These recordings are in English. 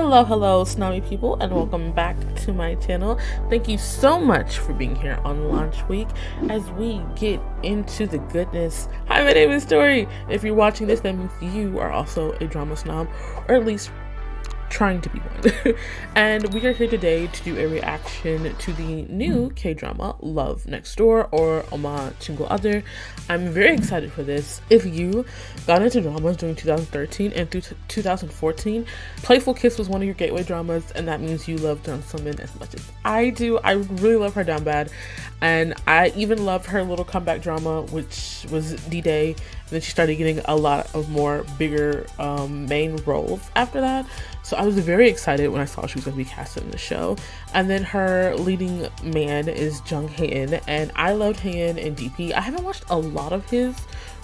Hello, Snobby people, and welcome back to my channel. Thank you so much for being here on launch week as we get into the goodness. Hi, my name is Tori. If you're watching this, that means you are also a drama snob, or at least trying to be one. And we are here today to do a reaction to the new K-drama Love Next Door, or 엄마친구아들. I'm very excited for this. If you got into dramas during 2013 and through 2014, Playful Kiss was one of your gateway dramas, and that means you love Jung somin as much as I do. I really love her down bad, and I even loved her little comeback drama, which was D-Day. And then she started getting a lot of more bigger main roles after that. So I was very excited when I saw she was going to be casted in the show. And then her leading man is Jung haein, and I loved haein in DP. I haven't watched a lot of his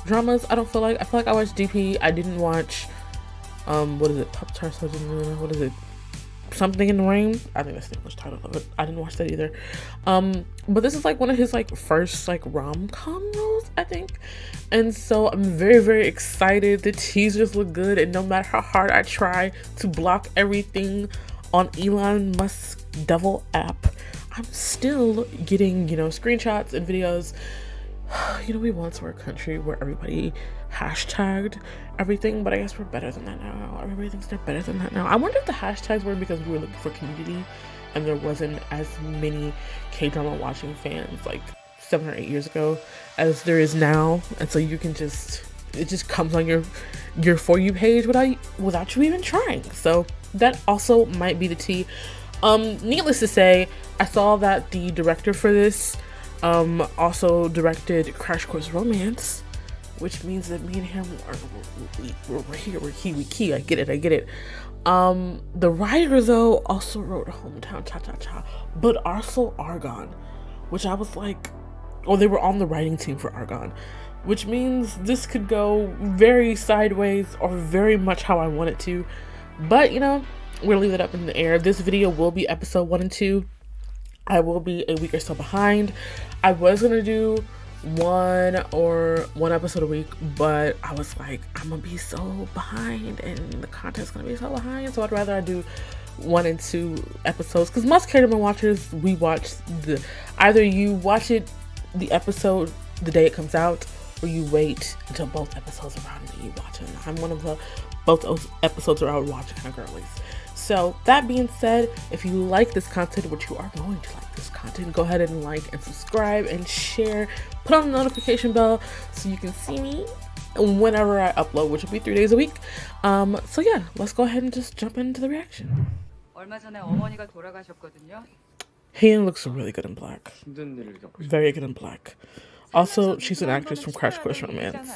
dramas. I feel like I watched DP. I didn't watch what is it? Pop-Tart Sergeant, what is it? Something in the Rain. I think that's the English title of it. I didn't watch that either. But this is like one of his like first like rom-com roles, I think. And so I'm very, very excited. The teasers look good, and no matter how hard I try to block everything on Elon Musk's devil app, I'm still getting, screenshots and videos. We once were a country where everybody hashtagged everything, but I guess we're better than that now. Everybody thinks they're better than that now. I wonder if the hashtags were because we were looking for community and there wasn't as many K-drama watching fans like 7 or 8 years ago as there is now, and so you can it just comes on your For You page without you even trying. So that also might be the tea. Needless to say, I saw that the director for this also directed Crash Course Romance, which means that me and him we're key. I get it. The writer though also wrote Hometown Cha Cha Cha, but also Argon, which I was like, they were on the writing team for Argon, which means this could go very sideways or very much how I want it to. But we'll leave it up in the air. This video will be episode 1 and 2. I will be a week or so behind. I was gonna do one episode a week, but I was like, I'm gonna be so behind and the content's gonna be so behind, so I'd rather I do 1 and 2 episodes, because most Kdrama watchers, we watch either you watch the episode the day it comes out, or you wait until both episodes are out and then you watch it. I'm one of the both those episodes are out watching kind of girlies. So that being said, if you like this content, which you are going to like this content, go ahead and like and subscribe and share. Put on the notification bell so you can see me whenever I upload, which will be 3 days a week. So yeah, let's go ahead and just jump into the reaction. Haein looks really good in black. Very good in black. Also, she's an actress from Crash Course Romance.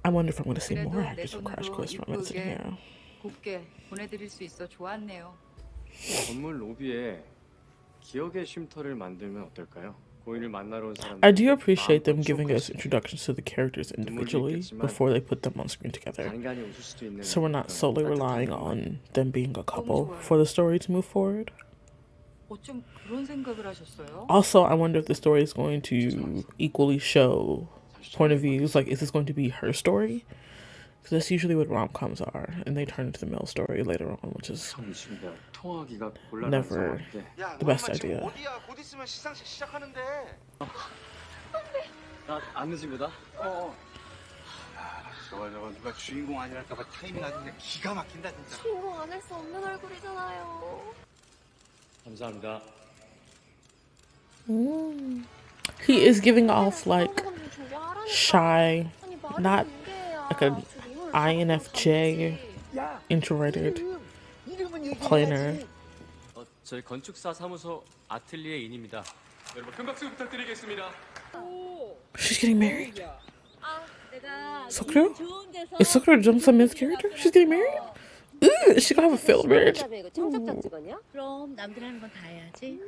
I wonder if I'm going to see more actors from Crash Course Romance in here. 곱게 보내드릴 수 있어 좋았네요. 건물 로비에 기억의 쉼터를 만들면 어떨까요? 고인을 만나러 온 사람. I do appreciate them giving us introductions to the characters individually before they put them on screen together, so we're not solely relying on them being a couple for the story to move forward. 어쩜 그런 생각을 하셨어요? Also, I wonder if the story is going to equally show point of views. Like, is this going to be her story? Because that's usually what rom-coms are, and they turn into the male story later on, which is never the best idea. 저거 누가 주인공 아니랄까봐 타이밍 아주 그냥 기가 막힌다 진짜. 주인공 안 할 수 없는 얼굴이잖아요. 감사합니다. He is giving off like shy, not like a INFJ, introverted planner. 저희 건축사 사무소 아틀리에인입니다. 여러분 큰 박수 부탁드리겠습니다. She's getting married. Sakura? Is Sakura Jung somin's character? She's getting married? Ooh, is she gonna have a failed marriage? 그럼 남들 하는 건 다 해야지.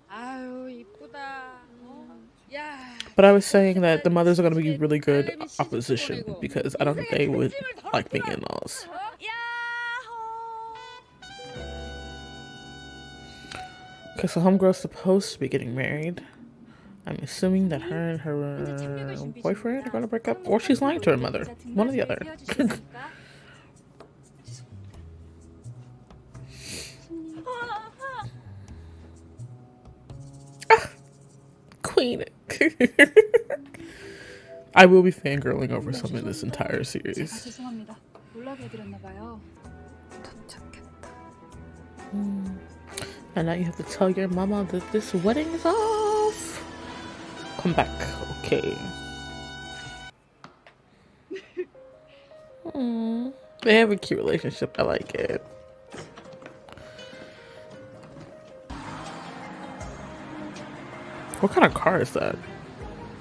아유 이쁘다. But I was saying that the mothers are going to be really good opposition, because I don't think they would like being in-laws. Okay, so homegirl's supposed to be getting married. I'm assuming that her and her boyfriend are going to break up, or she's lying to her mother. One or the other. queen. I will be fangirling over something this entire 제가 series. 죄송합니다. 놀라게 해드렸나 봐요. 도착했다. And now you have to tell your mama that this wedding is off. Come back, okay. They have a cute relationship. I like it. What kind of car is that?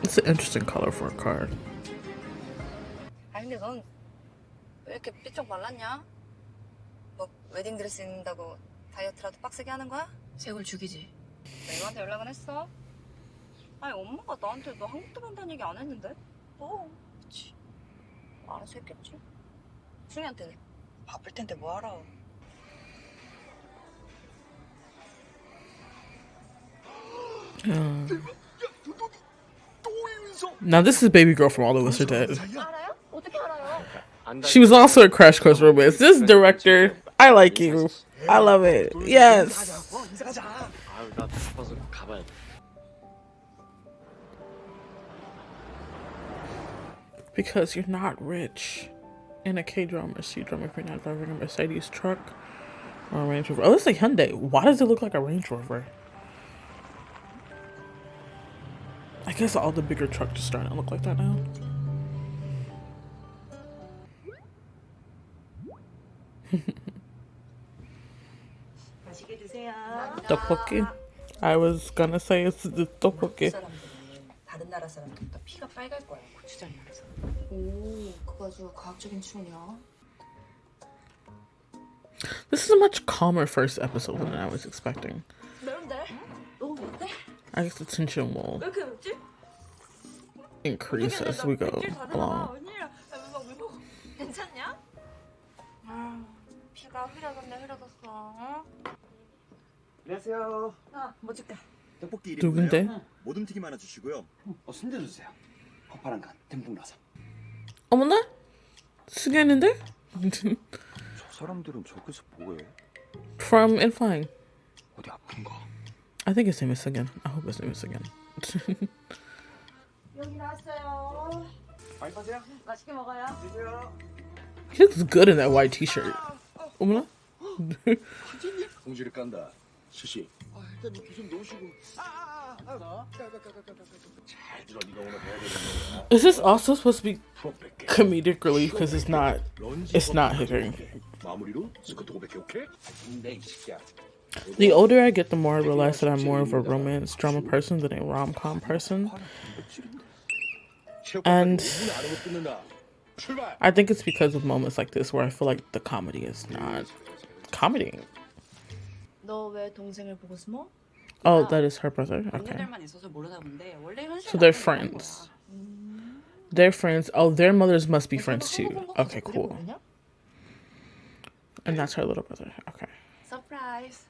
It's an interesting color for a car. 아니 근데 넌 왜 이렇게 삐쩍 말랐냐? 뭐 웨딩드레스 입는다고 다이어트라도 빡세게 하는 거야? 세월 죽이지. 내가한테 연락은 했어. 아니 엄마가 나한테 너 한국도 간다는 얘기 안 했는데? 그치. 알아서 했겠지. 승희한테는? 바쁠 텐데 뭐 알아. Now this is baby girl from All of Us Are Dead. 알아요? 어떻게 알아요? She was also a Crash Course Romance. This director, I like you. I love it. Yes. 아유 나 바빠서 가봐야 돼. Because you're not rich. In a K-drama, C-drama, if you're not driving a Mercedes truck or a Range Rover. Oh, it's a Hyundai. Why does it look like a Range Rover? I guess all the bigger trucks are starting to look like that now. 맛있게 드세요. Tteokbokki. I was gonna say it's the tteokbokki. 다른 나라 사람들보다 피가 빨갈 거야. 고추장이라서. 오, 그거 아주 과학적인 추론이야. This is a much calmer first episode than I was expecting. 매운데? 너무 매운데? I guess the tension will 왜 이렇게 맵지? increase as we go along. 괜찮냐? 아, 피가 흐려졌네 흐려졌어. 응? 안녕하세요. 뭐 줄까? 떡볶이 누군데? 1인분에 모둠튀김 하나 주시고요. 순대 주세요. 파파랑 간 듬뿍 넣어서. 어머나? 숙였는데? 저 사람들은 저기서 뭐해? From In Flying. 어디 아픈가? I think his name is Sugan. I hope his name is Sugan. 여기 나왔어요. 많이 파세요? 맛있게 먹어요. 드세요. He looks good in that white t-shirt. 어머나? 봉지를 깐다. 수시. 일단 귀좀 놓으시고. 잘 들어. 네가 오늘 해야 되는 거야. Is this also supposed to be comedic relief? Because it's not hitting. 마무리로 스커트 500개 오케이? 네, 이 새끼야. The older I get, the more I realize that I'm more of a romance drama person than a rom-com person. And I think it's because of moments like this where I feel like the comedy is not comedy. 너 왜 동생을 보고 숨어? Oh, that is her brother? Okay. 언니들만 있어서 모르나 본데 원래 현실. So they're friends. They're friends. Oh, their mothers must be friends too. Okay, cool. And that's her little brother. Okay. 서프라이즈.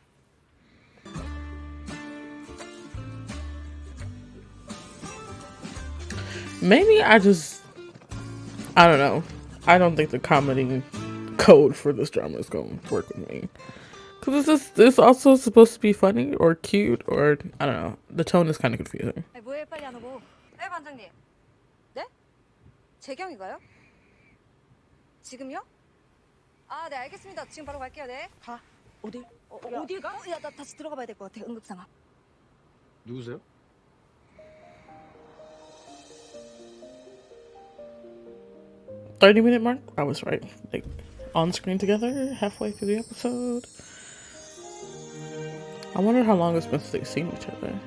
Maybe I don't know. I don't think the comedy code for this drama is going to work with me. Because this also supposed to be funny or cute or, I don't know. The tone is kind of confusing. 뭐해 빨리 안 오고. 네 반장님. 네? 재경이가요? 지금요? 아, 네 알겠습니다. 지금 바로 갈게요. 네. 가. 어디? 어딜 가? 야, 나 다시 들어가 봐야 될 것 같아. 응급 상황. 누구세요? $30-minute mark? I was right. Like, on screen together, halfway through the episode. I wonder how long it's been since they've seen each other.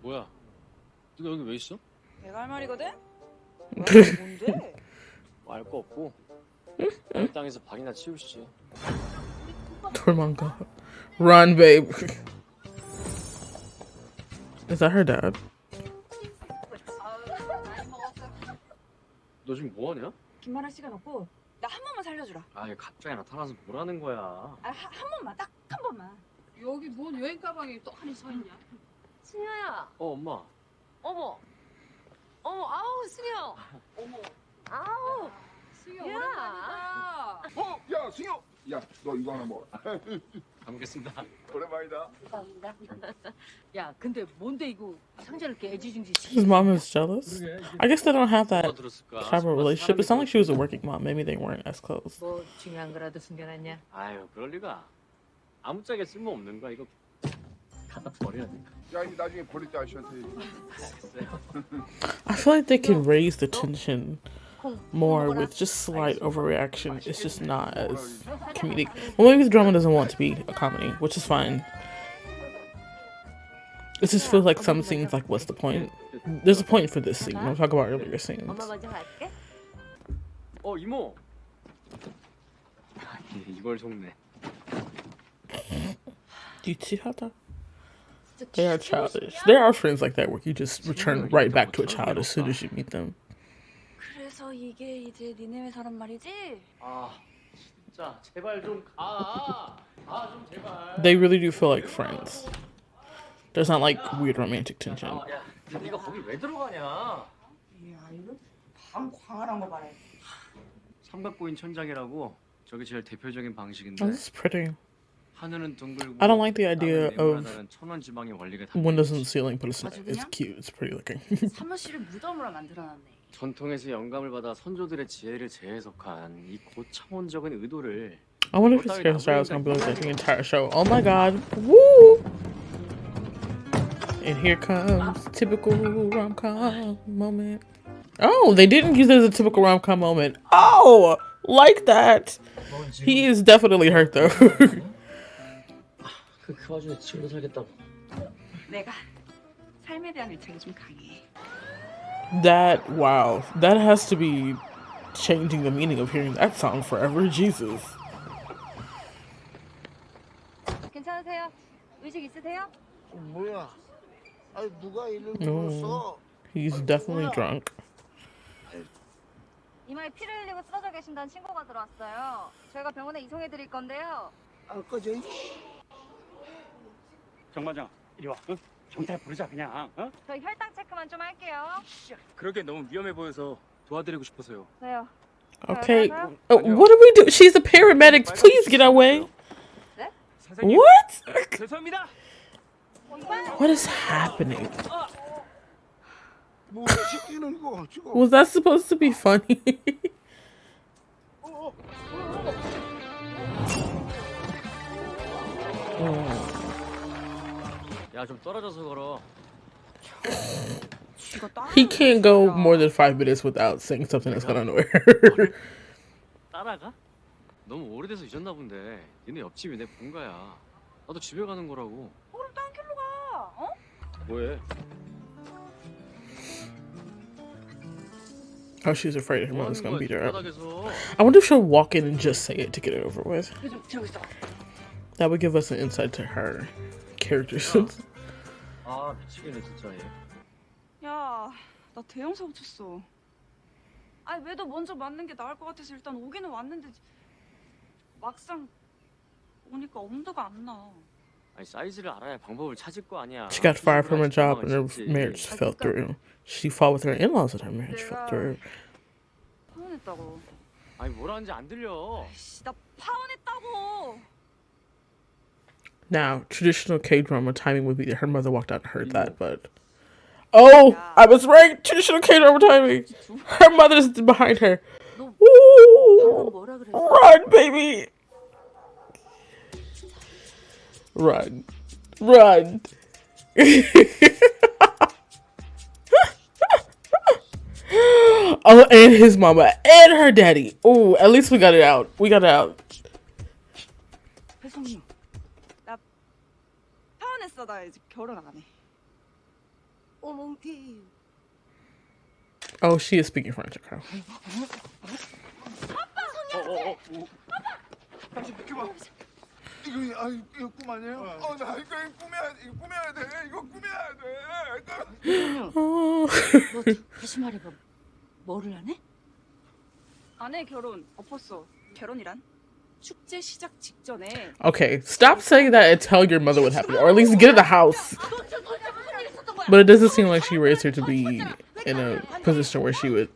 뭐야? 누가 여기 왜 있어? 내가 할 말이거든? 뭔데? 알 거 없고 이 땅에서 박이나 치우시지. Dormanga. Run, babe. Is that her dad? 너 지금 뭐하냐? 긴말할 시간 없고 나 한 번만 살려주라. 아 갑자기 나타나서 뭐라는 거야? 한 번만 딱 한 번만. 여기 뭔 여행 가방이 또 하니 서 있냐? 승효야. 엄마. 어머. 아우 승효. 어머. 아우. 승희 야. 오랜만이다. 야, 승효. 야, 너 이거 하나 먹어. 잘 먹겠습니다. 오랜만이다. 야, 근데 뭔데 이거 상자를 이렇게 애지중지 His mom is jealous. I guess they don't have that 들었을까? type of relationship. It sounded like she was a working mom. Maybe they weren't as close. 뭐 중요한 거라도 숨겨놨냐? 아유, 그럴 리가. 아무짝에 쓸모 없는 거야. 이거 갖다 버려야 돼. 야, 이 나중에 버릴 때 아저씨한테. 알겠어요. I feel like they can raise the tension more with just slight overreaction. It's just not as comedic. Well, maybe the drama doesn't want to be a comedy, which is fine. It just feels like some scenes like, what's the point? There's a point for this scene. I'm talking about earlier scenes. 엄마 먼저 갈게. 이모. 이걸 속네. Do you see how that? They are childish. There are friends like that where you just return right back to a child as soon as you meet them. 그래서 이게 이제 니네 회사란 말이지? 아, 진짜 제발 좀 가. 좀 제발. They really do feel like friends. There's not like weird romantic tension. 야, 네가 거기 왜 들어가냐? 방 광활한 거 말해. 삼각고인 천장이라고. 저게 제일 대표적인 Oh, 방식인데. this is pretty. 하늘은 둥글고. I don't like the idea of 네모나다는 천원 지방의 원리가 windows in the ceiling, but it's 아주 it's 그냥? cute. It's pretty looking. 사무실을 무덤으로 만들어놨네. 전통에서 영감을 받아 선조들의 지혜를 재해석한 이 고차원적인 의도를 I wonder if his hairstyle is gonna be like that the entire show. Oh my god. Woo! And here comes typical rom-com moment. Oh, they didn't use it as a typical rom-com moment. Oh, like that. He is definitely hurt though. 그 와중에 친구 살겠다고. 내가 삶에 대한 일책이 좀 강해. That, wow. That has to be changing the meaning of hearing that song forever. Jesus. 괜찮으세요? 의식 있으세요? 뭐야? 아니 누가 이를 No. 불렀어? He's definitely drunk. 이마에 피를 흘리고 쓰러져 계신다는 신고가 들어왔어요. 저희가 병원에 이송해 드릴 건데요. 아까 저 정반장 이리 와. 응? 경찰 부르자 그냥. 어? 저희 혈당 체크만 좀 할게요. 그러게 너무 위험해 보여서 도와드리고 싶어서요. 네요. Okay. Oh, what do we do? She's a paramedic. Please get away. 선생님. What? 죄송합니다. What is happening? 뭐 시키는 거 지금? Was that supposed to be funny? 야, 좀 떨어져서 걸어. He can't go more than 5 minutes without saying something that's gonna annoy her. 따라가? 너무 오래돼서 잊었나 본데. 니네 옆집이 내 본가야. 나도 집에 가는 거라고. 그럼 딴 길로 가. 어? 뭐해? Oh, she's afraid her 뭐 mother's 하는 gonna 거야, beat her up. 뒷바닥에서. I wonder if she'll walk in and just say it to get it over with. 요즘 저기 있어. That would give us an insight to her characters. 아, 미치겠네 진짜 얘. 야, 나 대형 사고 쳤어. 아니 왜도 먼저 맞는 게 나을 것 같아서 일단 오기는 왔는데 막상 오니까 엄두가 안 나. 아니 사이즈를 알아야 방법을 찾을 거 아니야. She got fired from her job and her marriage fell through. She fought with her in-laws and her marriage fell through. 파혼했다고. 아니 뭐라는지 안 들려. 씨, 나 파혼했다고. Now, traditional K-drama timing would be that her mother walked out and heard that, but... Oh, I was right! Traditional K-drama timing! Her mother's behind her. Ooh, 뭐라 그랬어? run, baby! Run. Run. Oh, and his mama and her daddy. Oh, at least we got it out. We got it out. 혜성이, 나 파혼했어. 나 이제 결혼 안 해. 어몽티. Oh, she is speaking French. Okay. 당신 비켜봐. 이거 꿈 아니에요? 나 이거 꾸며야 돼. 이거 꾸며야 돼. Oh. 너 다시 말해봐. 뭐를 안 해? 안 해 결혼. 엎었어. 결혼이란? 축제 시작 직전에 Okay, stop saying that and tell your mother what happened, or at least get in the house. But it doesn't seem like she raised her to be in a position where she would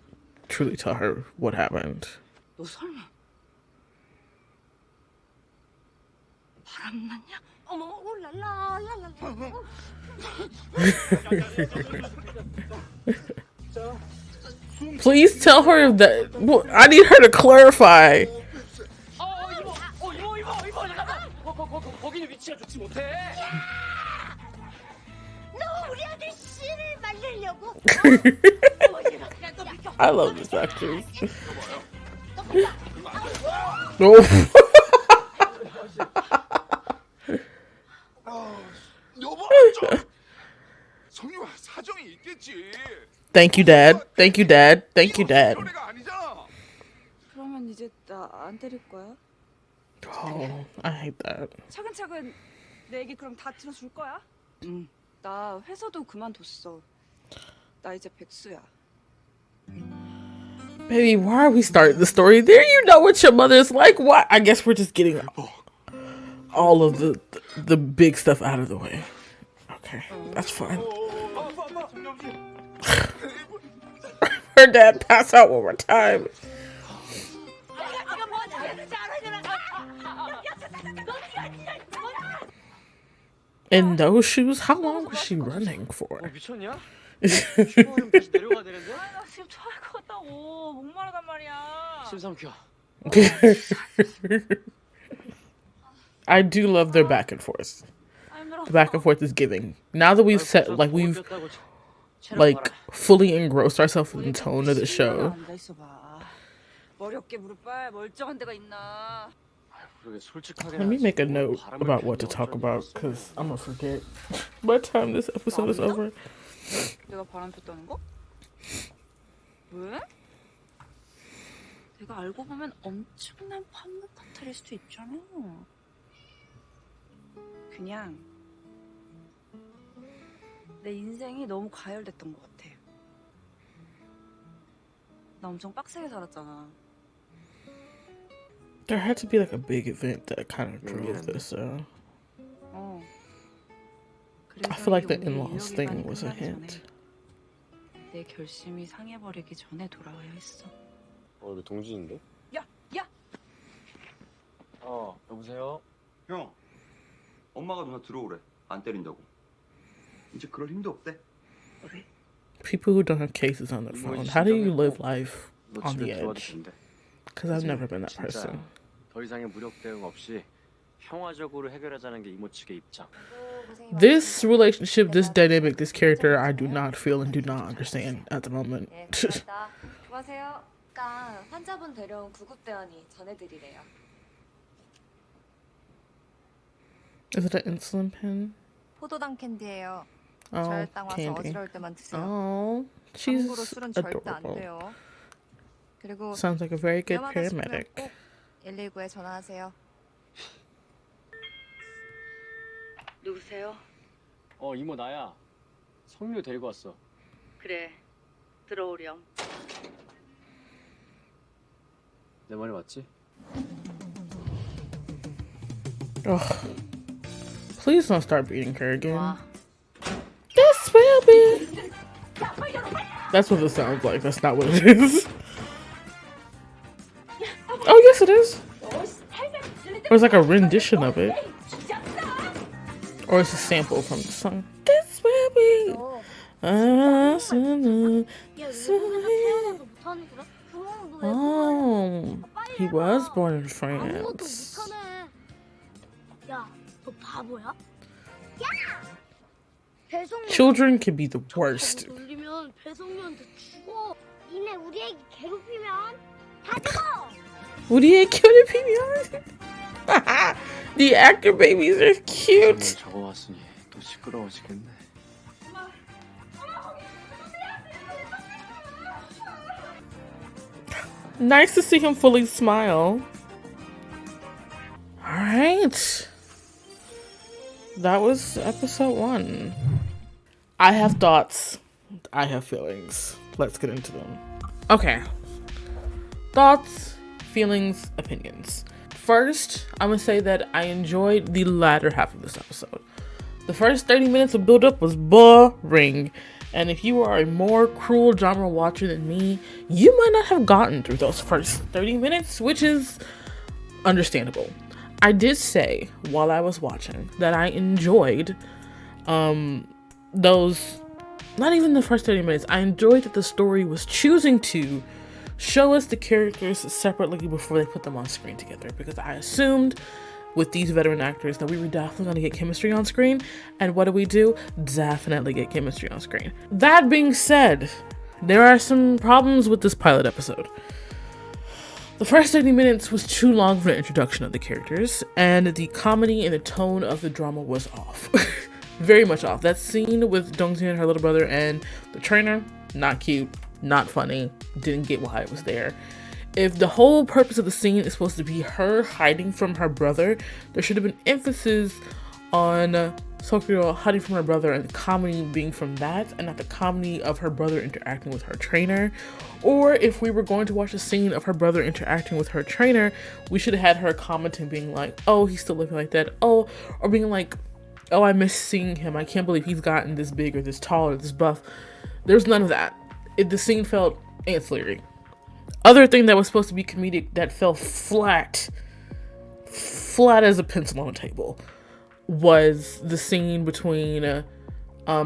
truly tell her what happened. 너 설마 바람났냐? 어머, 올랄라, 랄랄라. Please tell her that. Well, I need her to clarify. 거기는 위치가 좋지 못해. 너 우리 아들 씨를 말리려고? I love this actress. No. 여보, 성유야 사정이 있겠지. Thank you, Dad. Thank you, Dad. Thank you, Dad. 노래가 아니잖아. 그러면 이제 나 안 때릴 거야? Oh, I hate that. 차근차근 내 얘기 그럼 다 들어줄 거야? 응. 나 회사도 그만뒀어. 나 이제 백수야. Baby, why are we starting the story there? You know what your mother is like. What? I guess we're just getting all of the big stuff out of the way. Okay, that's fine. Her dad passed out one more time. In those shoes, how long was she running for? 미쳤냐? 슈퍼는 다시 내려가야 되는데? 나 지금 토할 것 같다고. 목마르단 말이야. 심 삼켜. I do love their back and forth. The back and forth is giving. Now that we've set, like we've like fully engrossed ourselves in the tone of the show. 앉아 있어봐. 머리 어깨 무릎 발 멀쩡한 데가 있나? Let me make a note about what to talk about because I'm gonna forget by the time this episode is over. 내가 바람 폈다는 거? 왜? 내가 알고 보면 엄청난 판무파탈일 수도 있잖아. 그냥 내 인생이 너무 가열됐던 것 같아. 나 엄청 빡세게 살았잖아. There had to be like a big event that kind of drove this. 어. I feel like the in-laws thing was a hint. 내 결심이 상해버리기 전에 돌아와야 했어. 이거 동진인데? 야! 여보세요? 형, 엄마가 누나 들어오래. 안 때린다고. 이제 그럴 힘도 없대. People who don't have cases on their phone, how do you live life on the edge? Because I've never been that person. 더 이상의 무력 대응 없이 평화적으로 해결하자는 게 이모 측의 입장. This relationship, this dynamic, this character, I do not feel and do not understand at the moment. 수고하세요. 아까 환자분 데려온 구급대원이 전해드리래요. Is it an insulin pen? 포도당 캔디예요. Oh, 저혈당 와서 candy. 어지러울 때만 드세요. Oh, she's 참고로 술은 절대 안 adorable. 돼요. 그리고 Sounds like a very good 위험하다 싶으면 paramedic. 꼭 119에 전화하세요. 누구세요? 이모 나야. 성류 데리고 왔어. 그래. 들어오렴. 내 말이 맞지? Please don't start beating her again. This will be. That's what it sounds like. That's not what it is. Oh, yes, it is. Or it's like a rendition of it. Or it's a sample from the song. This will be. Oh, he was born in France. 야, 너 바보야? Children can be the worst. 놀리면 배송료한테 죽어. 니네 우리 애기 괴롭히면 다 죽어. 우리의 괴롭히면. The actor babies are cute. 적어왔으니 또 시끄러워지겠네. Nice to see him fully smile. Alright. That was episode 1. I have thoughts. I have feelings. Let's get into them. Okay. Thoughts, feelings, opinions. First, I'm gonna say that I enjoyed the latter half of this episode. The first 30 minutes of build-up was boring. And if you are a more cruel drama watcher than me, you might not have gotten through those first 30 minutes, which is understandable. I did say while I was watching that I enjoyed those, not even the first 30 minutes. I enjoyed that the story was choosing to show us the characters separately before they put them on screen together, because I assumed with these veteran actors that we were definitely going to get chemistry on screen. And what do? Definitely get chemistry on screen. That being said, there are some problems with this pilot episode. The first 30 minutes was too long for the introduction of the characters, and the comedy and the tone of the drama was off. Very much off. That scene with Jung and her little brother and the trainer, not cute, not funny, didn't get why it was there. If the whole purpose of the scene is supposed to be her hiding from her brother, there should have been emphasis on Sokuro hiding from her brother and the comedy being from that, and not the comedy of her brother interacting with her trainer. Or if we were going to watch a scene of her brother interacting with her trainer, we should have had her commenting, being like, oh, he's still living like that. Oh, or being like, oh, I miss seeing him. I can't believe he's gotten this big or this tall or this buff. There's none of that. The scene felt ancillary. Other thing that was supposed to be comedic that fell flat as a pencil on a table, was the scene between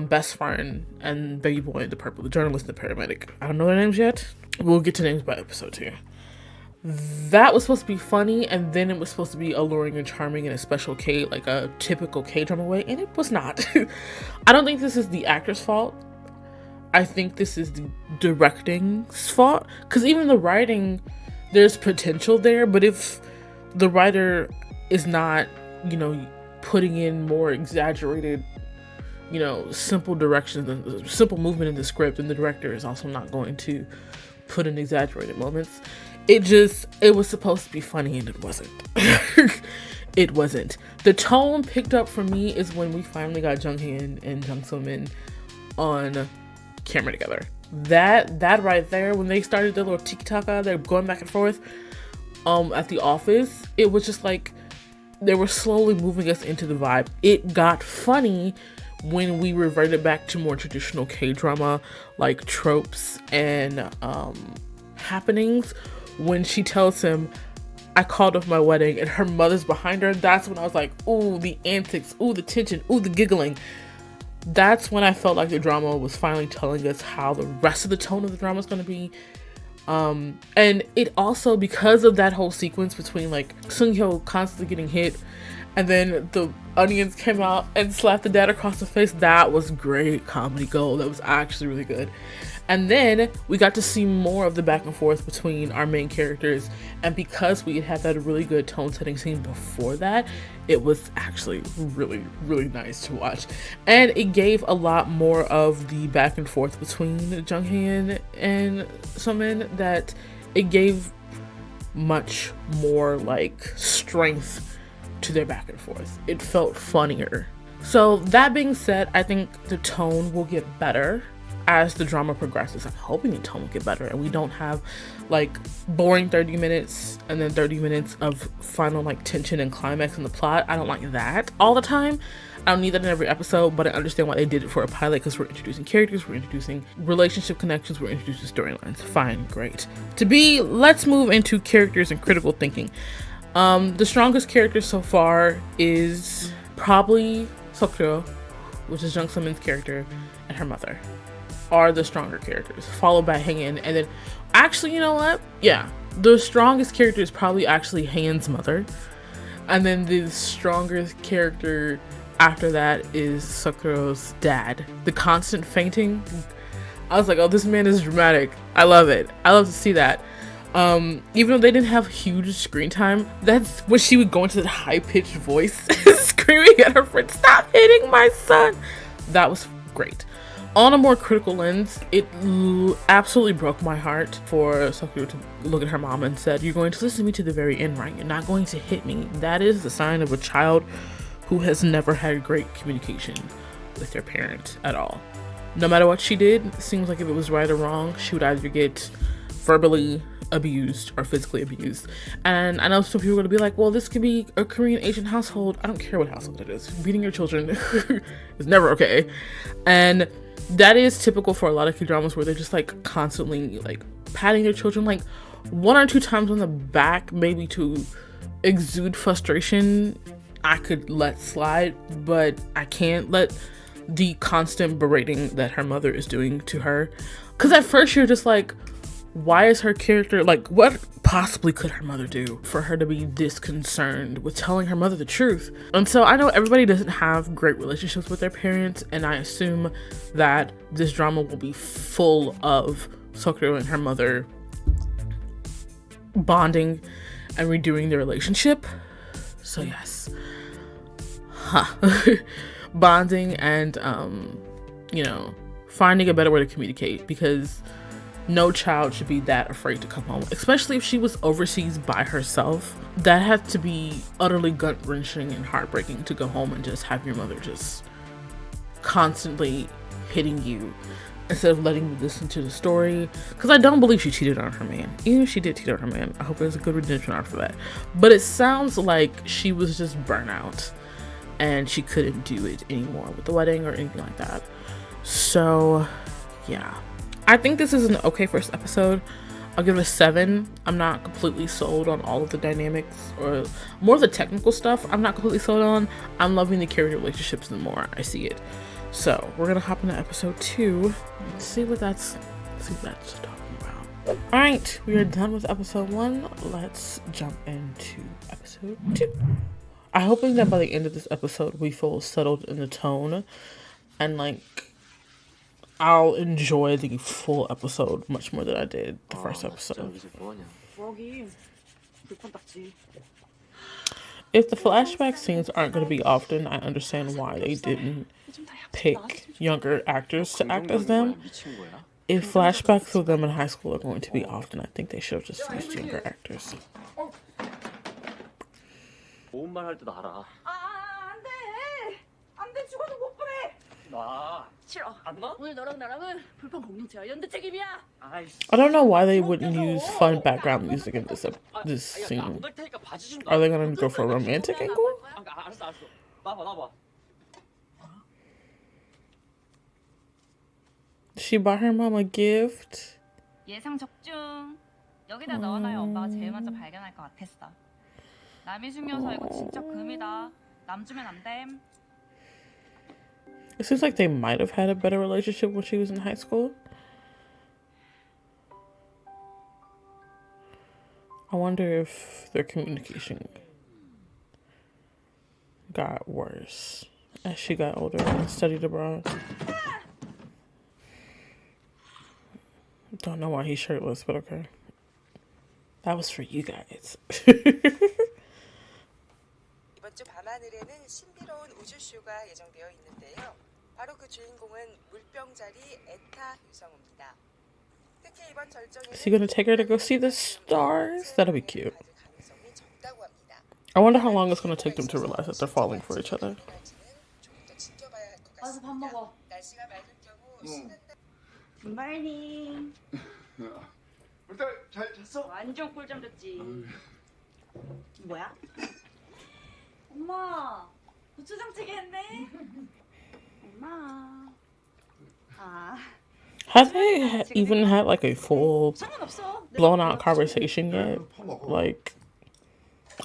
best friend and baby boy in the purple, the journalist and the paramedic. I don't know their names yet. We'll get to names by episode 2. That was supposed to be funny, and then it was supposed to be alluring and charming in a special K, like a typical K-drama way, and it was not. I don't think this is the actor's fault. I think this is the directing's fault, because even the writing, there's potential there, but if the writer is not, putting in more exaggerated, simple directions and simple movement in the script, and the director is also not going to put in exaggerated moments, it was supposed to be funny, and it wasn't. It wasn't. The tone picked up for me is when we finally got Jung haein and Jung somin on camera together. That right there, when they started their little tiki-taka, they're going back and forth at the office, it was just like they were slowly moving us into the vibe. It got funny when we reverted back to more traditional K-drama like tropes and happenings. When she tells him, I called off my wedding, and her mother's behind her, that's when I was like, ooh, the antics, ooh, the tension, ooh, the giggling. That's when I felt like the drama was finally telling us how the rest of the tone of the drama is going to be. And it also, because of that whole sequence between like Sung-hyo constantly getting hit, and then the onions came out and slapped the dad across the face, that was great comedy gold. That was actually really good. And then we got to see more of the back and forth between our main characters, and because we had that really good tone setting scene before that, it was actually really, really nice to watch. And it gave a lot more of the back and forth between Jung haein and somin, that it gave much more like strength to their back and forth. It felt funnier. So that being said, I think the tone will get better as the drama progresses. I'm hoping the tone will get better and we don't have like boring 30 minutes and then 30 minutes of final like tension and climax in the plot. I don't like that all the time. I don't need that in every episode, but I understand why they did it for a pilot, because we're introducing characters, we're introducing relationship connections, we're introducing storylines. Fine, great. Let's move into characters and critical thinking. The strongest character so far is probably Sokuro, which is Jung Somin's character, and her mother are the stronger characters, followed by haein, and then actually, you know what? Yeah, the strongest character is probably actually haein's mother, and then the strongest character after that is Sakuro's dad. The constant fainting, I was like, oh, this man is dramatic. I love it. I love to see that. Even though they didn't have huge screen time, that's when she would go into that high-pitched voice screaming at her friend, stop hitting my son. That was great. On a more critical lens, it absolutely broke my heart for Sakura to look at her mom and said, you're going to listen to me to the very end, right? You're not going to hit me. That is the sign of a child who has never had great communication with their parent at all. No matter what she did, it seems like if it was right or wrong, she would either get verbally abused or physically abused. And I know some people are going to be like, well, this could be a Korean Asian household. I don't care what household it is. Beating your children is never okay. And that is typical for a lot of K-dramas where they're just like constantly like patting their children like 1 or 2 times on the back, maybe to exude frustration, I could let slide, but I can't let the constant berating that her mother is doing to her. Because at first you're just like, why is her character, like, what possibly could her mother do for her to be this concerned with telling her mother the truth? And so I know everybody doesn't have great relationships with their parents, and I assume that this drama will be full of Sokro and her mother bonding and redoing their relationship. So yes, bonding and you know, finding a better way to communicate, because no child should be that afraid to come home, especially if she was overseas by herself. That had to be utterly gut-wrenching and heartbreaking to go home and just have your mother just constantly hitting you instead of letting you listen to the story. Because I don't believe she cheated on her man. Even if she did cheat on her man, I hope there's a good redemption arc for that. But it sounds like she was just burnout and she couldn't do it anymore with the wedding or anything like that. So yeah, I think this is an okay first episode. I'll give it a 7. I'm not completely sold on all of the dynamics or more of the technical stuff. I'm not completely sold on. I'm loving the character relationships the more I see it. So we're gonna hop into episode 2 and see what that's talking about. All right, we are done with episode 1. Let's jump into episode 2. I'm hoping that by the end of this episode we feel settled in the tone and like I'll enjoy the full episode much more than I did the first episode. If the flashback scenes aren't going to be often, I understand why they didn't pick younger actors to act as them. If flashbacks of them in high school are going to be often, I think they should have just used younger actors. 안돼 죽어도 못 보내. 나 싫어. 안 가? 오늘 너랑 나랑은 불판 공동체야. 연대 책임이야. I don't know why they wouldn't use fun background music in this scene. Are they gonna go for a romantic angle? 알았어. 나봐. She bought her mom a gift. 예상 적중. 여기다 넣어놔야 엄마가 제일 먼저 발견할 것 같았어. 남이 중요해서 이거 진짜 금이다. 남 주면 안 됨. It seems like they might have had a better relationship when she was in high school. I wonder if their communication got worse as she got older and studied abroad. Don't know why he's shirtless, but okay. That was for you guys. 이번 주 밤하늘에는 신비로운 우주쇼가 예정되어 있는데요. 바로 그 주인공은 물병자리 에타 유성우입니다. 특히 이번 절정에는 Is he gonna take her to go see the stars? That'll be cute. I wonder how long it's gonna take them to realize that they're falling for each other. 와서 밥 먹어. 날씨가 맑은 경우 굿모닝. 일단 잘 잤어? 완전 꿀잠 잤지. 뭐야? 엄마 고추장찌개 했네. 엄마. Have they even had like a full blown out conversation yet? Like,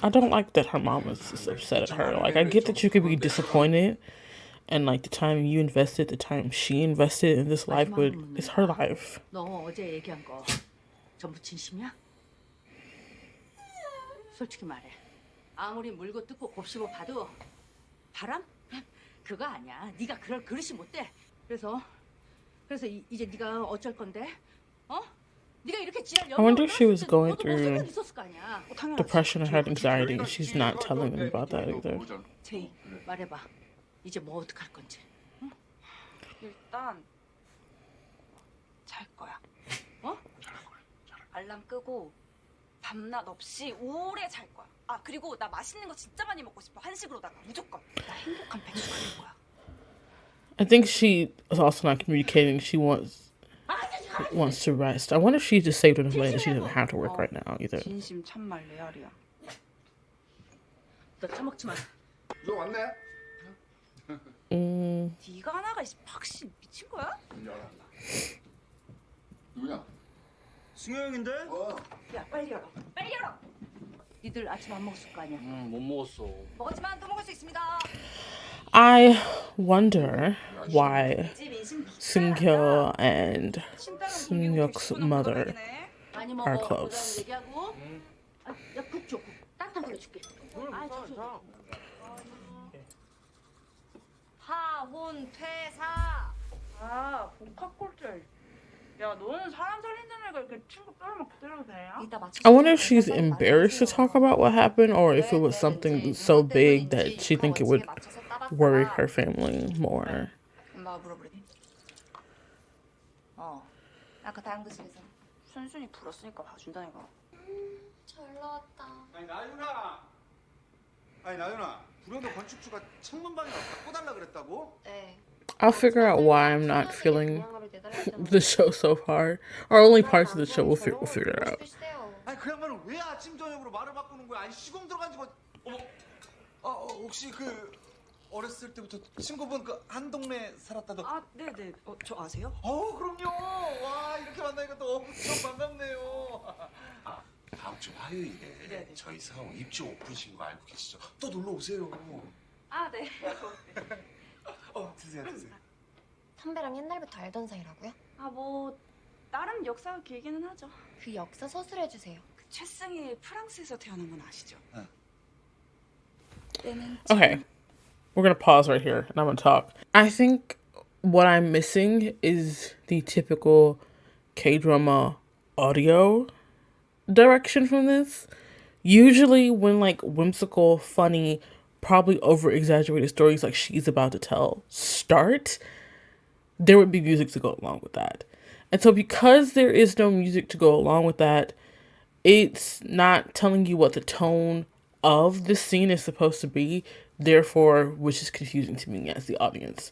I don't like that her mom was just upset at her. Like, I get that you could be disappointed and like the time you invested, the time she invested in this life, but it's her life. 너 어제 얘기한 거 전부 진심이야? 솔직히 말해. 아무리 물고 뜯고 곱씹어 봐도 바람? 그거 아니야. 네가 그럴 그릇이 못 돼. 그래서 이제 네가 어쩔 건데? 어? 네가 이렇게 지랄 I wonder if she was going through depression or had anxiety and she's not telling them about that either. 제이, 말해봐. 이제 뭐 어떡할 건지. 응? 일단 잘 거야. 어? 알람 끄고 밤낮 없이 오래 잘 거야. 아 그리고 나 맛있는 거 진짜 많이 먹고 싶어. 한식으로다가 무조건. 나 행복한 백수가 될 거야. I think she is also not communicating. She wants to rest. I wonder if she just saved enough money that she doesn't have to work right now either. 진심 참말 레알이야. 너 처먹지 마. 너 왔네? 네가 하나가 박씨 미친 거야? 누구냐? 승효 형인데? 야 빨리 열어. 빨리 열어. 니들 아침 안 먹었을 거 아니야? 못 먹었어. 먹었지만 또 먹을 수 있습니다. I wonder why Seung-kyo and Seung-hyuk's mother 많이 are 먹어. close. 그다음 얘기하고. 야, 국 줘. 국. 따뜻한 걸로 줄게. 파혼 퇴사. 아, 복합골절. 야, 너는 사람 살린다는 애가 이렇게 친구 뼈를 때려도 되냐? 이따 맞춰. I wonder if she's embarrassed to talk about what happened or if it was something so big that she think it would worry her family more. 엄마가 물어보더니. 아까 다용도실에서 순순히 불었으니까 봐준다니까. 잘 나왔다. 아니 나윤아 불현도 건축주가 창문방이랑 바꿔달라 그랬다고? 네. I'll figure out why I'm not feeling the show so far. Or only parts of the show we'll figure it out. 아니 그 양반은 왜 아침 저녁으로 말을 바꾸는 거야? 아니 시공 들어간 지가 어머 혹시 그 어렸을 때부터 친구분 그 한 동네 살았다던 아, 네네. 저 아세요? 그럼요. 와 이렇게 만나니까 또 엄청 반갑네요. 다음 주 화요일에 저희 사원 입주 오픈신 거 알고 계시죠? 또 놀러 오세요. 아, 네. 드세요. 선배랑 옛날부터 알던 사이라고요? 아, 뭐 나름 역사가 길기는 하죠. 그 역사 서술해주세요. 그 최승희 프랑스에서 태어난 건 아시죠? Okay, we're gonna pause right here and I'm gonna talk. I think what I'm missing is the typical K-drama audio direction from this. Usually when like whimsical, funny, probably over-exaggerated stories like she's about to tell start, there would be music to go along with that. And so because there is no music to go along with that, it's not telling you what the tone of the scene is supposed to be, therefore, which is confusing to me as the audience.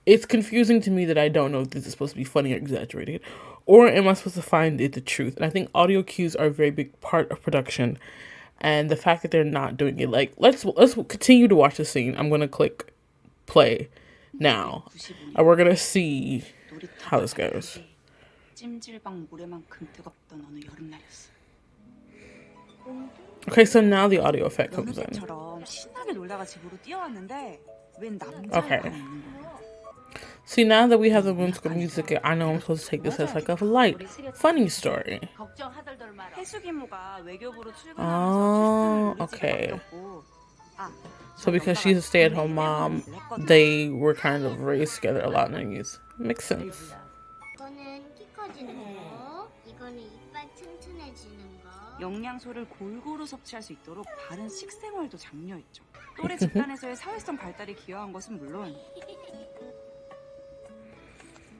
It's confusing to me that I don't know if this is supposed to be funny or exaggerated, or am I supposed to find it the truth? And I think audio cues are a very big part of production, and the fact that they're not doing it, like, let's continue to watch the scene. I'm gonna click play now, and we're gonna see how this goes. 찜질방 모래만큼 뜨겁던 어느 여름날이었어. Okay, so now the audio effect comes in. 처럼 신나게 놀다가 집으로 뛰어왔는데 웬 남자애가 Okay. 있는 거야. See, now that we have the whimsical music, I know I'm supposed to take this as like a light, funny story. 걱정하덜덜 마라. 해수기무가 외교부로 출근하면서 Oh, okay. 바뀌었고. 아, So because she's a stay-at-home mom, they were kind of raised together a lot in the youth. Makes sense. 이거는 키 커지는 거, 이거는 이빨 튼튼해지는 거. 영양소를 골고루 섭취할 수 있도록 바른 식생활도 장려했죠. 또래 집단에서의 사회성 발달에 기여한 것은 물론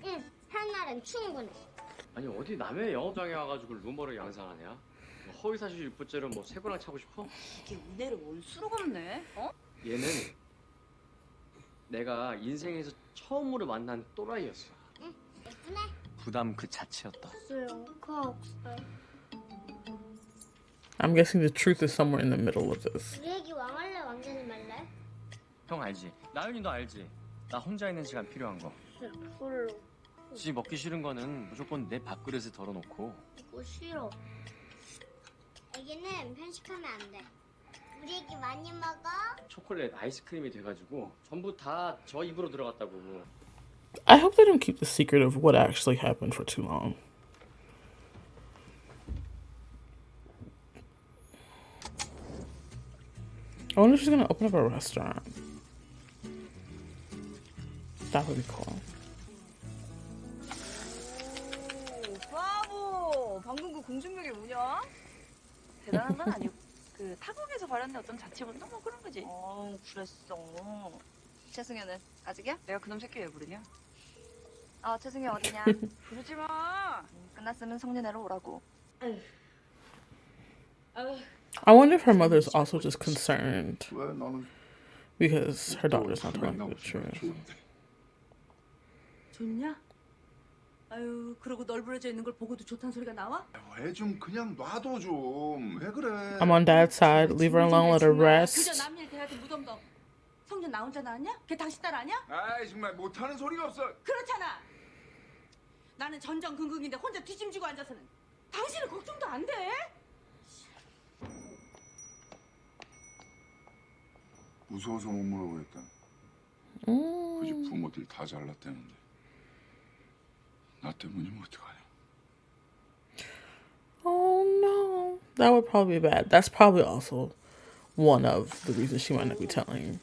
응, 한 날은 충분해. 아니 어디 남의 영업장에 와가지고 루머를 양산하냐? 뭐 허위사실 유포죄로 뭐 새거랑 차고 싶어? 이게 은혜를 원수로 갚네. 얘는 내가 인생에서 처음으로 만난 또라이였어. 응, 예쁘네. 부담 그 자체였다. I'm guessing the truth is somewhere in the middle of this. 우리 애기 왕할래 왕자님 말래? 형 알지? 나윤이 너 알지? 나 혼자 있는 시간 필요한 거. 별로. 지 먹기 싫은 거는 무조건 내 밥그릇에 덜어놓고. 이거 싫어. 애기는 편식하면 안 돼. 우리 애기 많이 먹어. 초콜릿 아이스크림이 돼가지고 전부 다 저 입으로 들어갔다고. I hope they don't keep the secret of what actually happened for too long. I wonder if she's gonna open up a restaurant. That would be cool. 오, 브라보! 방금 그 공중력이 뭐냐? 대단한 건 아니고 그 타국에서 발현된 어떤 자치분도 뭐 그런 거지. 그랬어. 최승현은 아직이야? 내가 그놈 새끼 왜 부르냐? 최승현 어디냐? 부르지 마. 끝났으면 성년회로 오라고. I wonder if her mother's also just concerned 왜 나는 because her daughter's not telling the truth. 좋냐? 아유, 그러고 널브러져 있는 걸 보고도 좋다는 소리가 나와? 왜 좀 그냥 놔둬 좀. 왜 그래? I'm on dad's side. Leave her alone. Let her 그저 rest. 남일 대하던 무덤도 성년 나 혼자 낳았냐? 걔 당신 딸 아니야? 아이 정말 못하는 소리가 없어. 그렇잖아. 나는 전전긍긍인데 혼자 뒤짐지고 앉아서는 당신은 걱정도 안 돼? 무서워서 못 물어보겠다. 그집 부모들 다 잘났다는데 나 때문이면 어떡하냐. Oh no. That would probably be bad. That's probably also one of the reasons she might not be telling.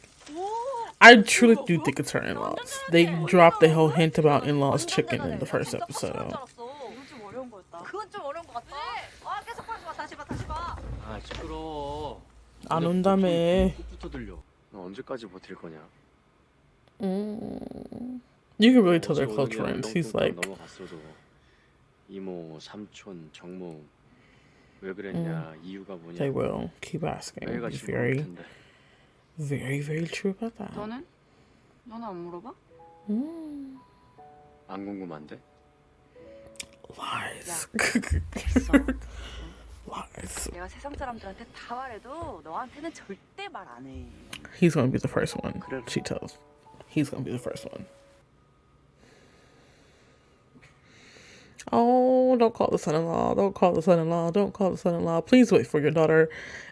I truly do think it's her in-laws. They dropped the whole hint about in-laws chicken in the first episode. 그건 좀 어려운 것 같다. 아 계속 다시 봐. 아 시끄러워. 안 온다며. 끝부터 들려. 너 언제까지 버틸 거냐? You can really tell they're close friends. He's like, 넘어갔어도 이모, 삼촌, 정모 왜 그랬냐 이유가 뭐냐. they will keep asking. He's very, very, very true about that. 너는? 너는 안 물어봐? 안 궁금한데? Lies. Lies. 내가 세상 사람들한테 다 말해도 너한테는 절대 말 안 해. He's gonna be the first one. She tells. He's gonna be the first one. Oh, don't call the son-in-law. Don't call the son-in-law. Don't call the son-in-law. Please wait for your daughter.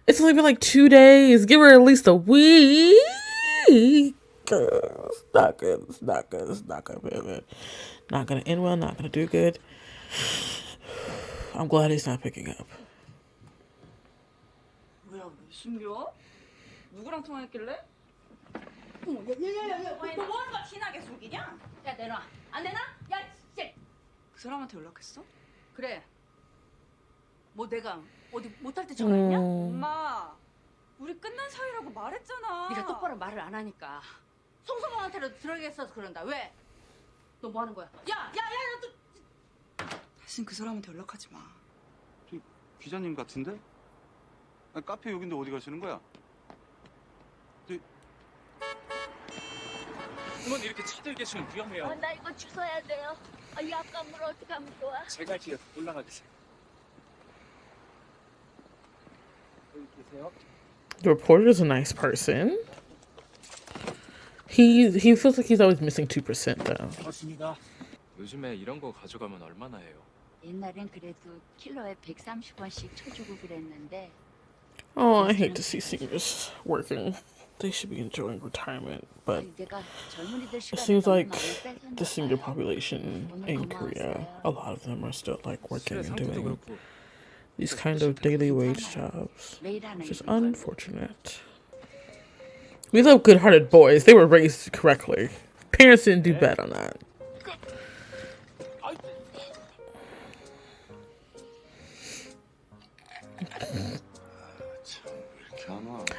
It's only been like 2 days. Give her at least a week. It's not good. It's not good. It's not gonna be good. Not gonna end well. Not gonna do good. I'm glad he's not picking up. 뭐야 왜 숨겨? 누구랑 통화했길래? 너 뭐하는 거야? 티나게 속이냐? 야 내놔. 안 내놔? 야 진짜. 그 사람한테 연락했어? 그래. 뭐 내가 어디 못할 때 전화했냐? 엄마 우리 끝난 사이라고 말했잖아. 네가 똑바로 말을 안 하니까 송소방한테라도 들어가겠어서 그런다. 왜? 너 뭐 하는 거야? 야, 너 또... 다신 그 사람한테 연락하지 마. 저 기자님 같은데? 아, 카페 여긴데 어디 가시는 거야? 어머니 이렇게 차들 계시면 위험해요. 나 이거 주워야 돼요. 이 아까물 어떻게 하면 좋아? 제가 할게요. 올라가 주세요. 여기 계세요. The reporter is a nice person. He feels like he's always missing 2% though. 맞습니다. 요즘에 이런 거 가져가면 얼마나 해요? 옛날엔 그래도 킬로에 130원씩 쳐주고 그랬는데. Oh, I hate to see seniors working. They should be enjoying retirement, but it seems like the senior population in Korea, a lot of them are still like working and doing these kind of daily wage jobs, which is unfortunate. We love good-hearted boys. They were raised correctly. Parents didn't do bad on that.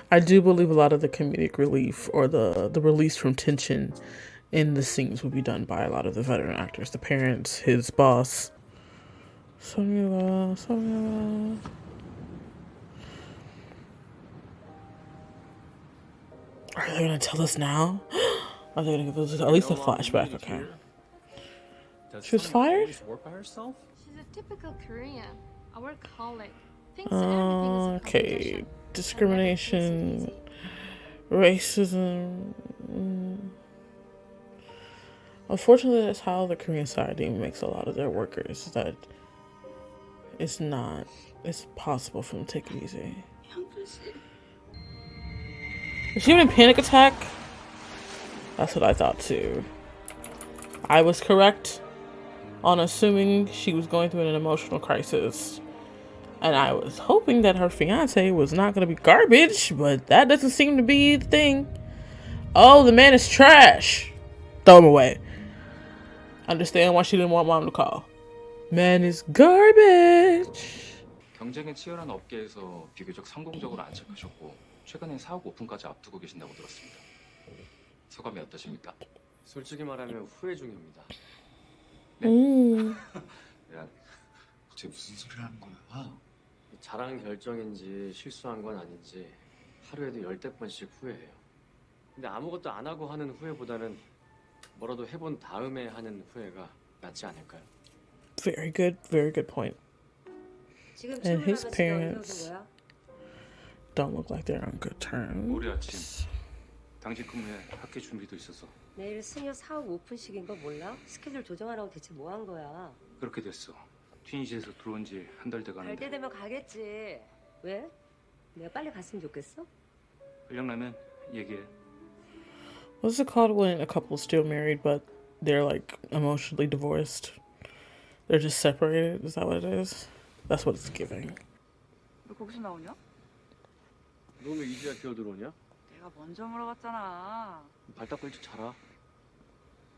I do believe a lot of the comedic relief or the release from tension in the scenes will be done by a lot of the veteran actors. The parents, his boss. Somin. Are they going to tell us now? Are they going to give us at least a flashback? Okay. She was fired? Work by herself? She's a typical Korean. A workaholic. Thinks everything is a Okay. competition. Discrimination, racism. Unfortunately, that's how the Korean society makes a lot of their workers. That it's possible for them to take it easy. Is she having a panic attack? That's what I thought too. I was correct on assuming she was going through an emotional crisis. And I was hoping that her fiance was not going to be garbage, but that doesn't seem to be the thing. Oh, the man is trash. Throw him away. Understand why she didn't want mom to call. Man is garbage. 경쟁이 치열한 업계에서 비교적 성공적으로 안착하셨고 최근에 사옥 오픈까지 앞두고 계신다고 들었습니다. 소감이 어떠십니까? 솔직히 말하면 후회 중입니다. 야, 도대체 무슨 소리 하는 거야? 잘한 결정인지 실수한 건 아닌지 하루에도 10번씩 후회해요. 근데 아무것도 안 하고 하는 후회보다는 뭐라도 해본 다음에 하는 후회가 낫지 않을까요? Very good point. And his parents don't look like they're on good terms. 우리 아침 당직 근무에 학교 준비도 있어서 내일 승효 사업 오픈식인 거 몰라? 스케줄 조정하라고 대체 뭐 한 거야? 그렇게 됐어. 튀니지에서 들어온 지 한 달 갈 돼가는데 때 되면 가겠지. 왜? 내가 빨리 갔으면 좋겠어? 연락나면 얘기해. What's it called when a couple is still married but they're like emotionally divorced? They're just separated. Is that what it is? That's what it's giving. 왜 거기서 나오냐? 너 왜 이제야 기어들어오냐? 내가 먼저 물어봤잖아. 발 닦고 일찍 자라.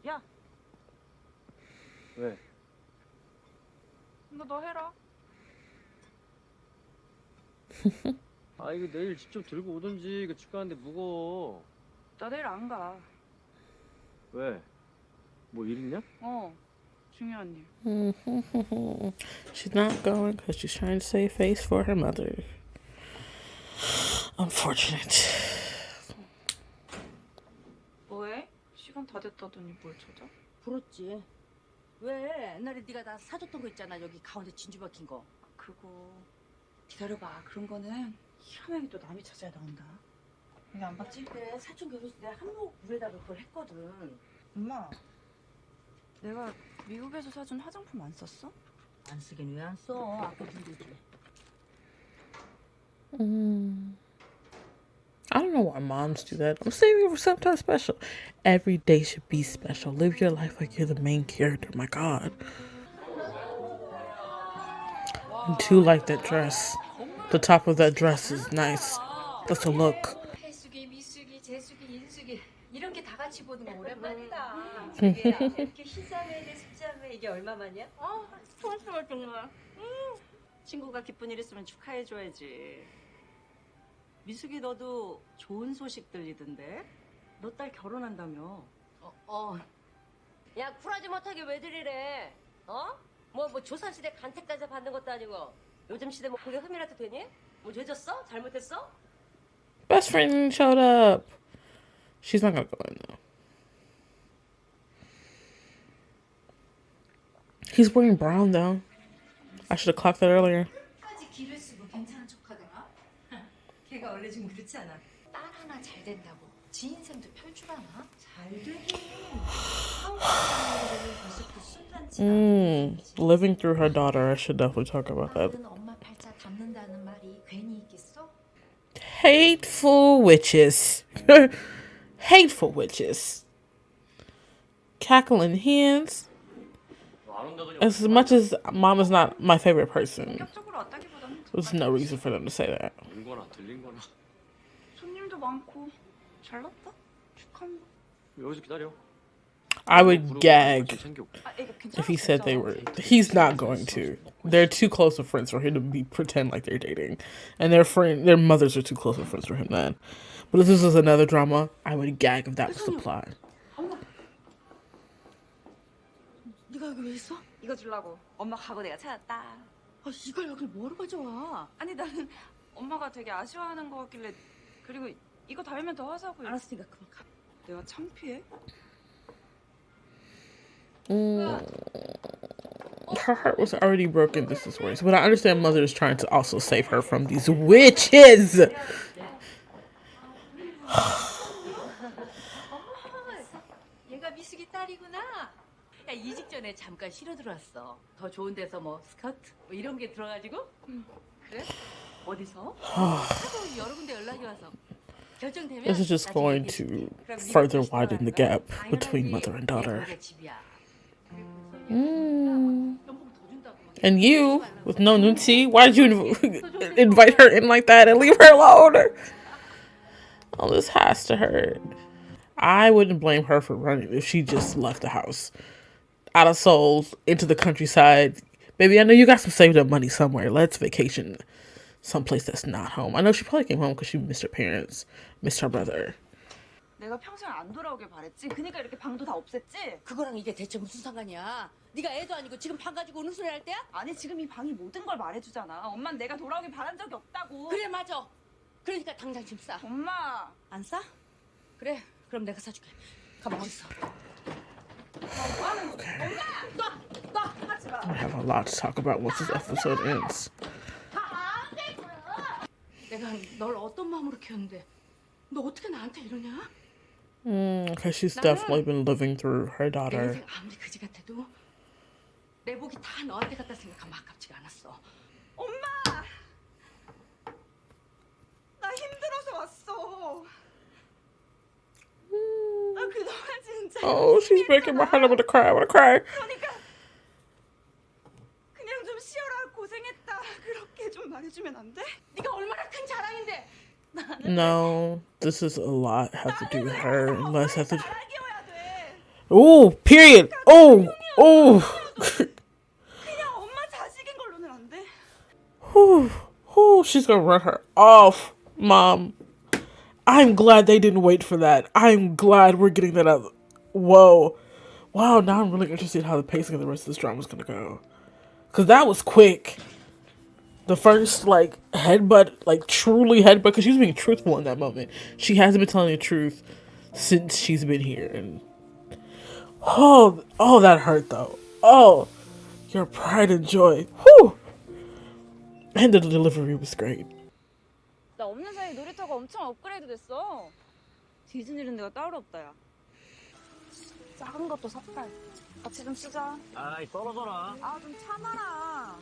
야, 왜? 이거 너 해라. 아 이거 내일 직접 들고 오든지. 이거 집 가는데 무거워. 나 내일 안 가. 왜? 뭐 일 있냐? 중요한 일. She's not going because she's trying to save face for her mother. Unfortunate. 뭐해? 시간 다 됐다더니 뭘 찾아? 부럽지. 왜? 옛날에 네가 나 사줬던 거 있잖아. 여기 가운데 진주 박힌 거. 그거 기다려봐. 그런 거는 희한하게 또 남이 찾아야 나온다. 이거 안 봤지? 그때 사촌 결혼식 때 한복 물에다가 그걸 했거든. 엄마, 내가 미국에서 사준 화장품 안 썼어? 안 쓰긴 왜 안 써? 아껴둔 거지. I don't know why moms do that. I'm saving it for something special. Every day should be special. Live your life like you're the main character. My God. I do like that dress. The top of that dress is nice. That's a look. 해수기, 미수기, 재수기, 인수기 이런 게 다 같이 보는 거 오랜만이다. 이렇게 희자매 대 숙자매 이게 얼마만이야? 소스가 정말. 친구가 기쁜 일 있으면 축하해줘야지. 미숙이 너도 좋은 소식 들리던데? 너 딸 결혼한다며? 야, 쿨하지 못하게 왜 들이래? 뭐 조선시대 간택까지 받는 것도 아니고 요즘 시대 뭐 그게 흠이라도 되니? 뭐 죄졌어? 잘못했어? Best friend showed up. She's not gonna go in though. He's wearing brown though. I should have clocked that earlier. 까지 길을 쓰고 괜찮은 척하더라. 걔가 원래 좀 그렇지 않아? 딸 하나 잘 된다고 지 인생도 펼 줄 아나? 잘 되긴. 벌써 그 순탄치. Living through her daughter. I should definitely talk about that. 엄마 팔자 담는다는 말이 괜히 있겠어? Hateful witches. Hateful witches. Cackling hens. As much as mom is not my favorite person, there's no reason for them to say that. 들린 거나. 손님도 많고 잘났다. 축하한다. 여기서 기다려. I would gag if he said they were. He's not going to. They're too close of friends for him to be pretend like they're dating, and their mothers are too close of friends for him then. But if this was another drama, I would gag if that was the plot. 네가 여기 왜 있어? 이거 주려고. 엄마 가구 내가 찾았다. 이걸 여기 뭐로 가져와? 아니 나는 엄마가 되게 아쉬워하는 거 같길래 그리고 이거 달면 더 하자고. 알았으니까 그만 가. 내가 창피해? Her heart was already broken. This is worse. But I understand mother is trying to also save her from these witches. 얘가 미숙이 딸이구나. 야, 이직 전에 잠깐 쉬러 들어왔어. 더 좋은 데서 뭐 스커트 뭐 이런 게 들어가지고. 그래? 어디서? 하도 여러 군데 연락이 와서. 결정되면 This is just going to further widen the gap between mother and daughter. And you, with no nunti, why did you invite her in like that and leave her alone? All this has to hurt. I wouldn't blame her for running if she just left the house. Out of Seoul, into the countryside. Baby, I know you got some saved up money somewhere. Let's vacation someplace that's not home. I know she probably came home because she missed her parents, missed her brother. 내가 평생 안 돌아오길 바랬지. 그러니까 이렇게 방도 다 없앴지. 그거랑 이게 대체 무슨 상관이야? 네가 애도 아니고 지금 방 가지고 우는 소리 할 때야? 아니 지금 이 방이 모든 걸 말해주잖아. 엄만 내가 돌아오길 바란 적이 없다고. 그래 맞아. 그러니까 당장 좀 싸. 엄마. 안 싸? 그래. 그럼 내가 사줄게. 가만 있어. I have a lot to talk about once this episode ends. 내가 널 어떤 마음으로 키웠는데 너 어떻게 나한테 이러냐? Okay, she's definitely been living through her 내 daughter. 인생 아무리 그지 같아도 내 복이 다 너한테 갔다 생각하면 아깝지가 않았어. 엄마. 나 힘들어서 왔어. 진짜. Oh, she's breaking my heart. I want to cry. I want to cry. 그러니까 그냥 좀 쉬어라. 고생했다. 그렇게 좀 말해주면 안 돼? 네가 얼마나 큰 자랑인데. No, this is a lot has to do with her, and less has to. Oh, period. Oh, oh. 그냥 엄마 자식인 걸로는 안 돼. Whew, whew, she's gonna run her off, Mom. I'm glad they didn't wait for that. I'm glad we're getting that out. Whoa. Wow, now I'm really interested in how the pacing of the rest of this drama is gonna go. Because that was quick. The first, like, headbutt, like, truly headbutt, because she was being truthful in that moment. She hasn't been telling the truth since she's been here. And oh, that hurt, though. Oh, your pride and joy. Whew. And the delivery was great. 나 없는 사이 놀이터가 엄청 업그레이드 됐어. 디즈니는 내가 따로 없다, 야. 작은 것도 샀다. 같이 좀 쓰자. 아이, 떨어져라. 아, 좀 참아라.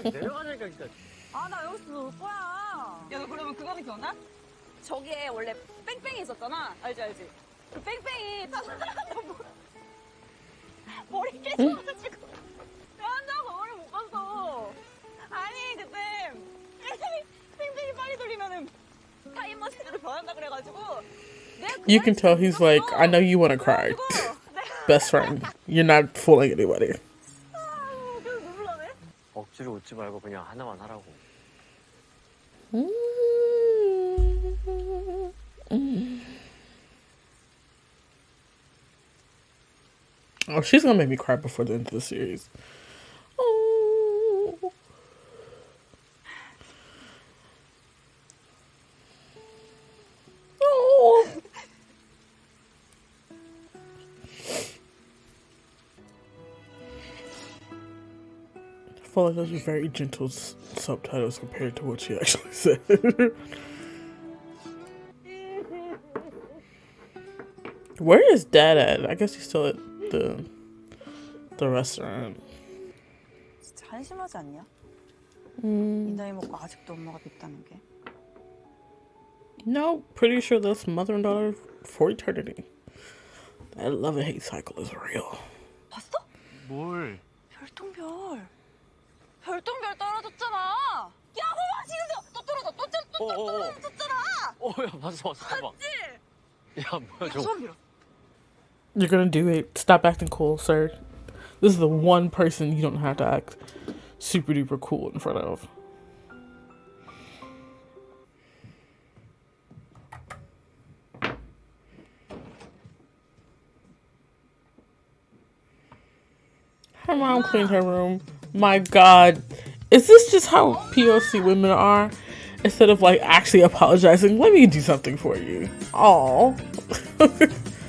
내려가자니까, 진짜. 아, 나 여기서 놀 거야. 야, 너 그러면 그거 기억나? 저기에 원래 뺑뺑이 있었잖아. 알지? 그 뺑뺑이 머리 깨져가지고 앉아서 머리 못 봤어. 아니, 그때 뺑뺑이 빨리 돌리면은 타임머신으로 변한다 그래가지고 You can tell he's like, I know you want to cry. Best friend. You're not fooling anybody. 억지로 웃지 말고 그냥 하나만 하라고. Oh, she's gonna make me cry before the end of the series. Oh. Oh. I feel like those are very gentle subtitles compared to what she actually said. Where is Dad at? I guess he's still at the restaurant. 진짜 한심하지 않냐? 이 Mm. 나이 먹고 아직도 엄마가 밉다는 게. No, pretty sure that's mother and daughter for eternity. That love and hate cycle is real. 봤어? 뭘? 별똥별. 별똥별 떨어졌잖아. 야, 호박 지금 또 떨어져. 또 떨어졌잖아. 야, 봤어. 봐봐. 야, 뭐야, 저거. 소름. You're gonna do it. Stop acting cool, sir. This is the one person you don't have to act super duper cool in front of. Her mom cleaned her room. My God. Is this just how POC women are? Instead of like actually apologizing, let me do something for you. Aw.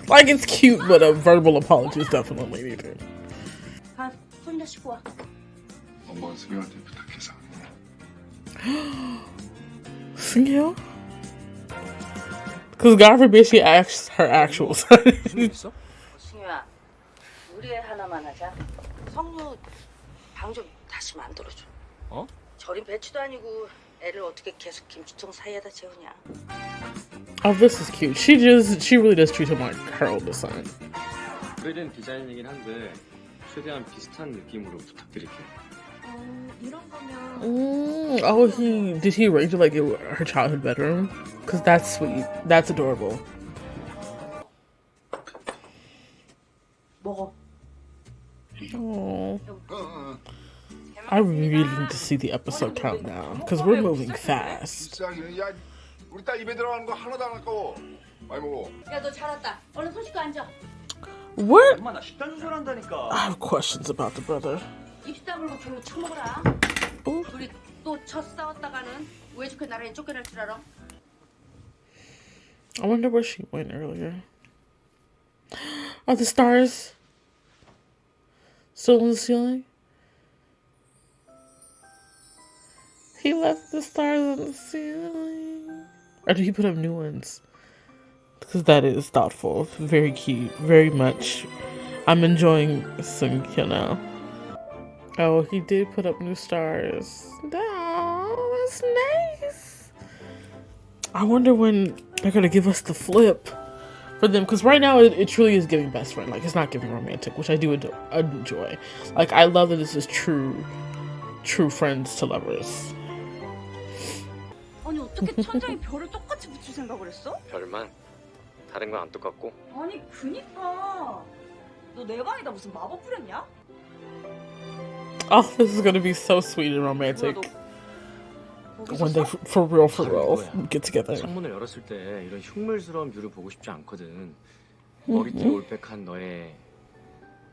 Like it's cute, but a verbal apology is definitely needed. 가, 손녀 씻고 와. 엄마가 승효한테 부탁해서. 승효? Because God forbid she asks her actual son. 승효야, 우리 애 하나만 하자. 성유 방 좀 다시 만들어줘. 어? 절임 배추도 아니고 애를 어떻게 계속 김치통 사이에다 재우냐. Oh, this is cute. She really does treat him like her oldest son. 오래된 디자인이긴 한데 최대한 비슷한 느낌으로 부탁드릴게요. 이런 거면 Oh, did he arrange it like her childhood bedroom? Because that's sweet. That's adorable. 먹어. Oh. I really need to see the episode count now because we're moving fast. 비싸기는 야, 우리 딸 입에 들어가는 거 하나도 안 아까워. 많이 먹어. 야, 너 잘 왔다. 얼른 손 씻고 앉아. What? 엄마 나 식단 조절한다니까. I have questions about the brother. 입 다물고 졸로 처먹어라. 우리 또 첫 싸웠다가는 왜 좋게 나란히 쫓겨날 줄 알아? I wonder where she went earlier. Are the stars still in the ceiling? He left the stars on the ceiling. Or did he put up new ones? Because that is thoughtful. Very cute. Very much. I'm enjoying Sungkyo now. Oh, he did put up new stars. Oh, that's nice. I wonder when they're going to give us the flip. for them, because right now it truly is giving best friend. Like, it's not giving romantic, which I do enjoy. Like, I love that this is true friends to lovers. 아니 어떻게 천장에 별을 똑같이 붙일 생각을 했어? 별만 다른 건 안 똑같고. 아니 그니까 너 내 방에다 무슨 마법 뿌렸냐? Oh, this is gonna be so sweet and romantic. When they for real get together. 창문을 열었을 때 이런 흉물스러운 뷰를 보고 싶지 않거든. 머리띠 올백한 너의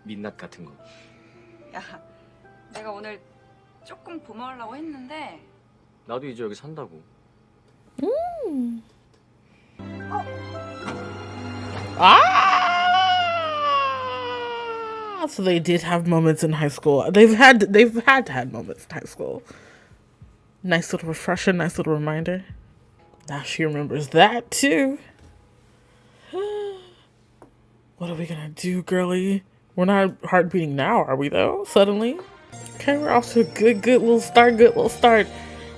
민낯 같은 거. 야, 내가 오늘 조금 고마우려고 했는데. 나도 이제 여기 산다고. So they did have moments in high school. They've had to have moments in high school. Nice little refresher, nice little reminder. Now she remembers that too. What are we gonna do, girlie? We're not heart beating now, are we though? Suddenly? Okay, we're off to a good little start,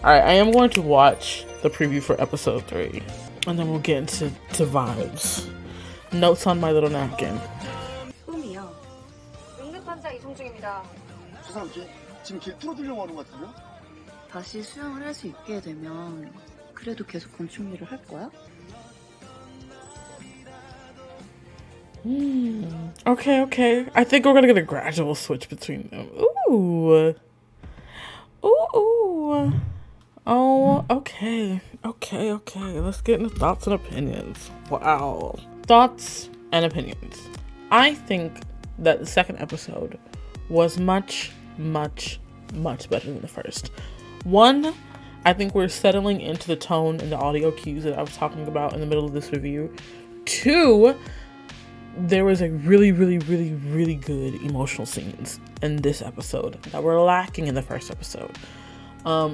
Alright, I am going to watch the preview for episode 3. And then we'll get into vibes. Notes on my little napkin. 꿈이요. 응급환자 이송 중입니다. 저 사람 지금 길 뚫어주려고 하는 것 같은데요? 다시 수영을 할 수 있게 되면 그래도 계속 건축 일을 할 거야? Okay. I think we're gonna get a gradual switch between them. Ooh. Oh, okay. Let's get into thoughts and opinions. Wow. Thoughts and opinions. I think that the second episode was much better than the first. One, I think we're settling into the tone and the audio cues that I was talking about in the middle of this review. Two, there was a really good emotional scenes in this episode that were lacking in the first episode.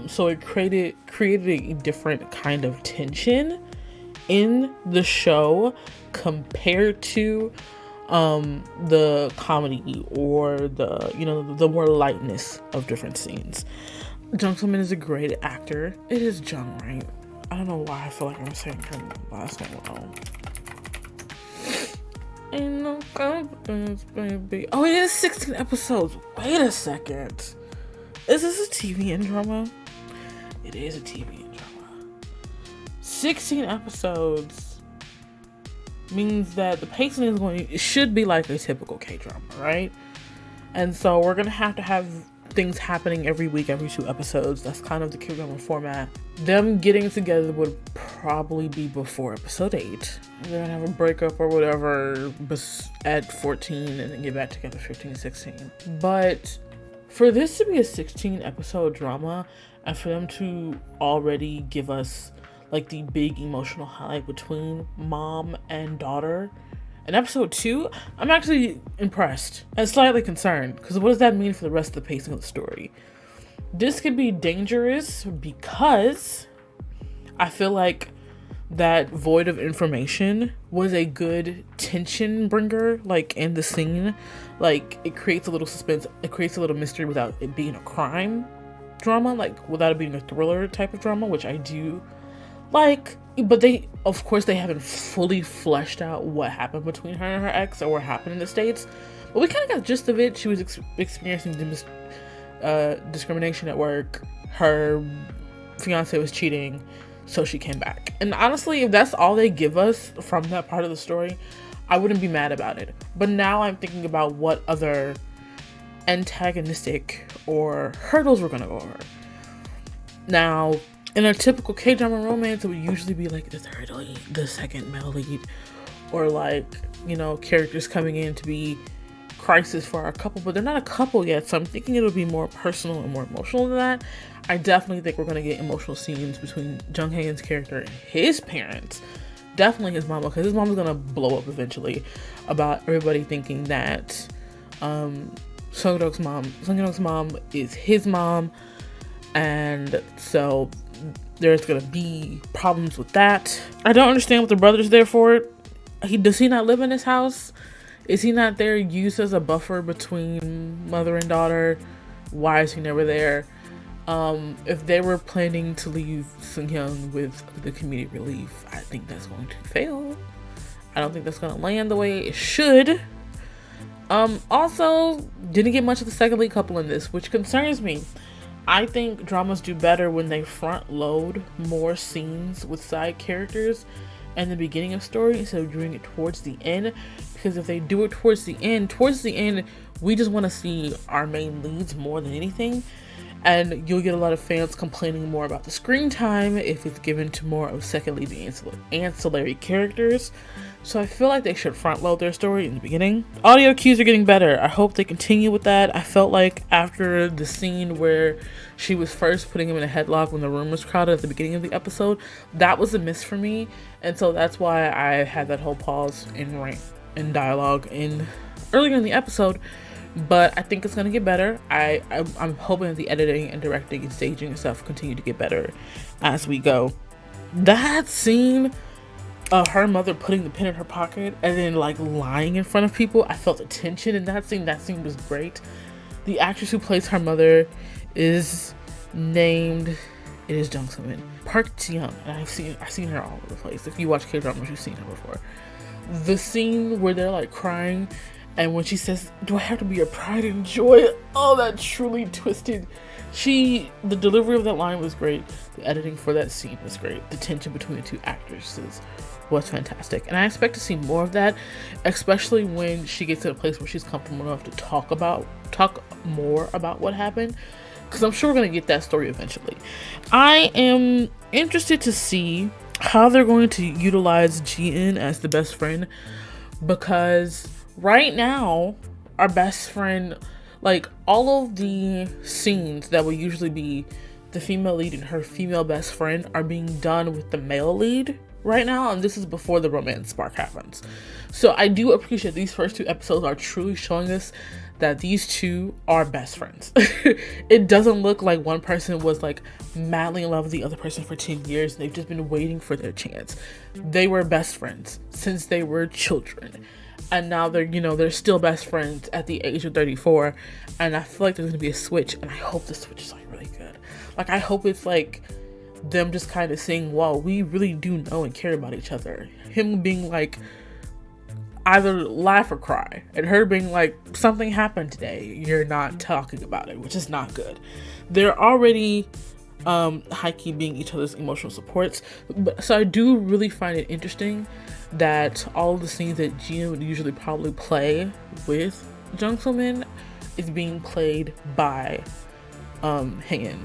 So it created a different kind of tension in the show compared to the comedy or the more lightness of different scenes. Jung somin is a great actor. It is Jung, right? I don't know why I feel like I'm saying her last name wrong. Ain't no confidence, baby. Oh, it is 16 episodes. Wait a second. Is this a TV drama? It is a TV drama. 16 episodes means that the pacing it should be like a typical K-drama, right? And so we're gonna have things happening every week, every 2 episodes. That's kind of the K-drama format. Them getting together would probably be before episode 8. They're gonna have a breakup or whatever at 14 and then get back together 15, 16. But for this to be a 16 episode drama and for them to already give us like the big emotional highlight between mom and daughter in episode 2, I'm actually impressed and slightly concerned, because what does that mean for the rest of the pacing of the story? This could be dangerous because I feel like that void of information was a good tension bringer, like in the scene. Like, it creates a little suspense, it creates a little mystery without it being a crime drama, like without it being a thriller type of drama, which I do like. But they, of course, they haven't fully fleshed out what happened between her and her ex or what happened in the States. But we kind of got the gist of it. She was experiencing discrimination at work. Her fiance was cheating, so she came back. And honestly, if that's all they give us from that part of the story, I wouldn't be mad about it. But now I'm thinking about what other antagonistic or hurdles we're gonna go over. Now, in a typical K-drama romance, it would usually be like the third lead, the second male lead, or like, characters coming in to be crisis for our couple, but they're not a couple yet, so I'm thinking it'll be more personal and more emotional than that. I definitely think we're gonna get emotional scenes between Jung Haein's character and his parents. Definitely his mama, because his mama's gonna blow up eventually about everybody thinking that Sungyeok's mom is his mom, and so there's gonna be problems with that. I don't understand what the brother's there for. Does he not live in his house? Is he not there used as a buffer between mother and daughter? Why is he never there? If they were planning to leave Sungyeon with the comedic relief, I think that's going to fail. I don't think that's gonna land the way it should. Also, didn't get much of the second lead couple in this, which concerns me. I think dramas do better when they front load more scenes with side characters in the beginning of story instead of doing it towards the end. Because if they do it towards the end, we just want to see our main leads more than anything. And you'll get a lot of fans complaining more about the screen time if it's given to more of second lead ancillary characters. So I feel like they should front load their story in the beginning. Audio cues are getting better. I hope they continue with that. I felt like after the scene where she was first putting him in a headlock when the room was crowded at the beginning of the episode, that was a miss for me. And so that's why I had that whole pause in dialogue earlier in the episode. But I think it's gonna get better. I'm hoping that the editing and directing and staging and stuff continue to get better as we go. That scene of her mother putting the pin in her pocket and then like lying in front of people, I felt the tension in that scene. That scene was great. The actress who plays her mother is named, it is Jung somin, Park Jung, and I've seen her all over the place. If you watch K-dramas, you've seen her before. The scene where they're like crying, and when she says, "Do I have to be your pride and joy?" Oh, that truly twisted. The delivery of that line was great. The editing for that scene was great. The tension between the two actresses was fantastic. And I expect to see more of that, especially when she gets to a place where she's comfortable enough to talk more about what happened. Because I'm sure we're going to get that story eventually. I am interested to see how they're going to utilize Haein as the best friend. Because right now, our best friend, like all of the scenes that would usually be the female lead and her female best friend are being done with the male lead right now, and this is before the romance spark happens. So I do appreciate these first 2 episodes are truly showing us that these two are best friends. It doesn't look like one person was like madly in love with the other person for 10 years and they've just been waiting for their chance. They were best friends since they were children. And now they're still best friends at the age of 34. And I feel like there's gonna be a switch, and I hope the switch is like really good. Like I hope it's like them just kind of saying, wow, we really do know and care about each other. Him being like either laugh or cry, and her being like, something happened today, you're not talking about it, which is not good. They're already high-key being each other's emotional supports. So I do really find it interesting that all of the scenes that Gina would usually probably play with Jung somin is being played by haein.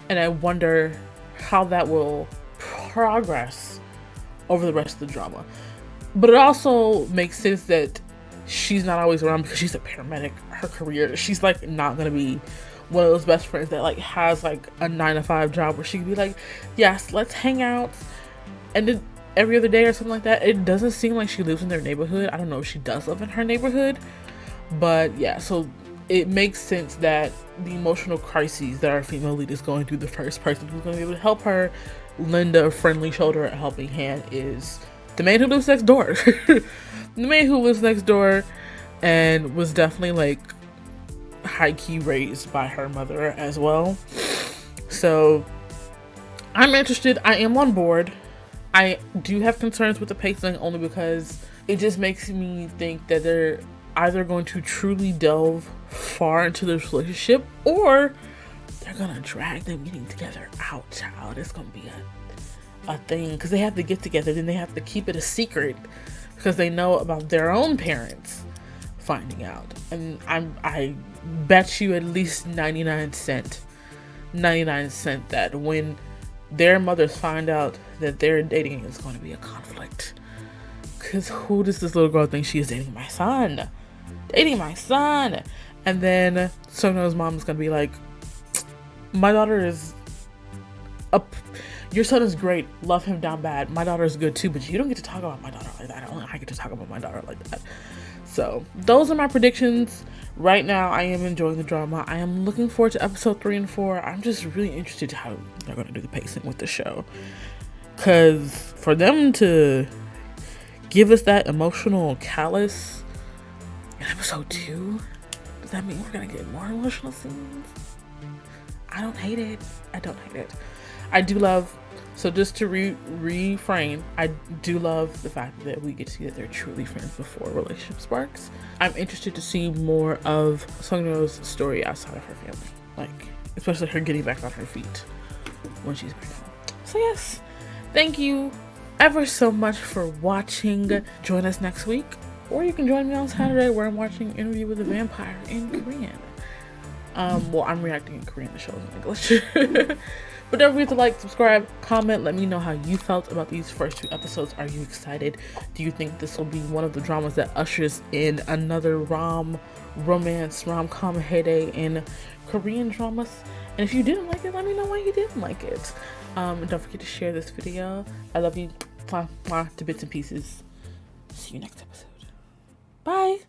And I wonder how that will progress over the rest of the drama. But it also makes sense that she's not always around because she's a paramedic. Her career, she's like not gonna be one of those best friends that like has like a 9-to-5 job where she can be like, yes, let's hang out and then every other day or something like that. It doesn't seem like she lives in their neighborhood. I don't know if she does live in her neighborhood, but yeah, so it makes sense that the emotional crises that our female lead is going through, the first person who's going to be able to help her lend a friendly shoulder, a helping hand, is the man who lives next door. The man who lives next door and was definitely like high-key raised by her mother as well. So I'm interested. I am on board. I do have concerns with the pacing only because it just makes me think that they're either going to truly delve far into this relationship or they're gonna drag them getting together out, child. It's gonna be a thing because they have to get together, then they have to keep it a secret because they know about their own parents finding out. And I bet you at least 99 cent that when their mothers find out that they're dating, it's going to be a conflict. Because who does this little girl think she is dating? My son. Dating my son. And then Sungno's mom is going to be like, my daughter is up. Your son is great. Love him down bad. My daughter is good too, but you don't get to talk about my daughter like that. Only I get to talk about my daughter like that. So those are my predictions. Right now, I am enjoying the drama. I am looking forward to episode 3 and 4. I'm just really interested in how they're going to do the pacing with the show. Because for them to give us that emotional callus in episode 2, does that mean we're going to get more emotional scenes? I don't hate it. I don't hate it. I do love So just to reframe, I do love the fact that we get to see that they're truly friends before a relationship sparks. I'm interested to see more of Sungno's story outside of her family, like especially her getting back on her feet when she's pregnant. So yes, thank you ever so much for watching. Join us next week, or you can join me on Saturday where I'm watching Interview with a Vampire in Korean. Well, I'm reacting in Korean to shows in English. But don't forget to like, subscribe, comment, let me know how you felt about these first 2 episodes. Are you excited? Do you think this will be one of the dramas that ushers in another romance, rom-com heyday in Korean dramas? And if you didn't like it, let me know why you didn't like it. And don't forget to share this video. I love you. Mwah, mwah, to bits and pieces. See you next episode. Bye.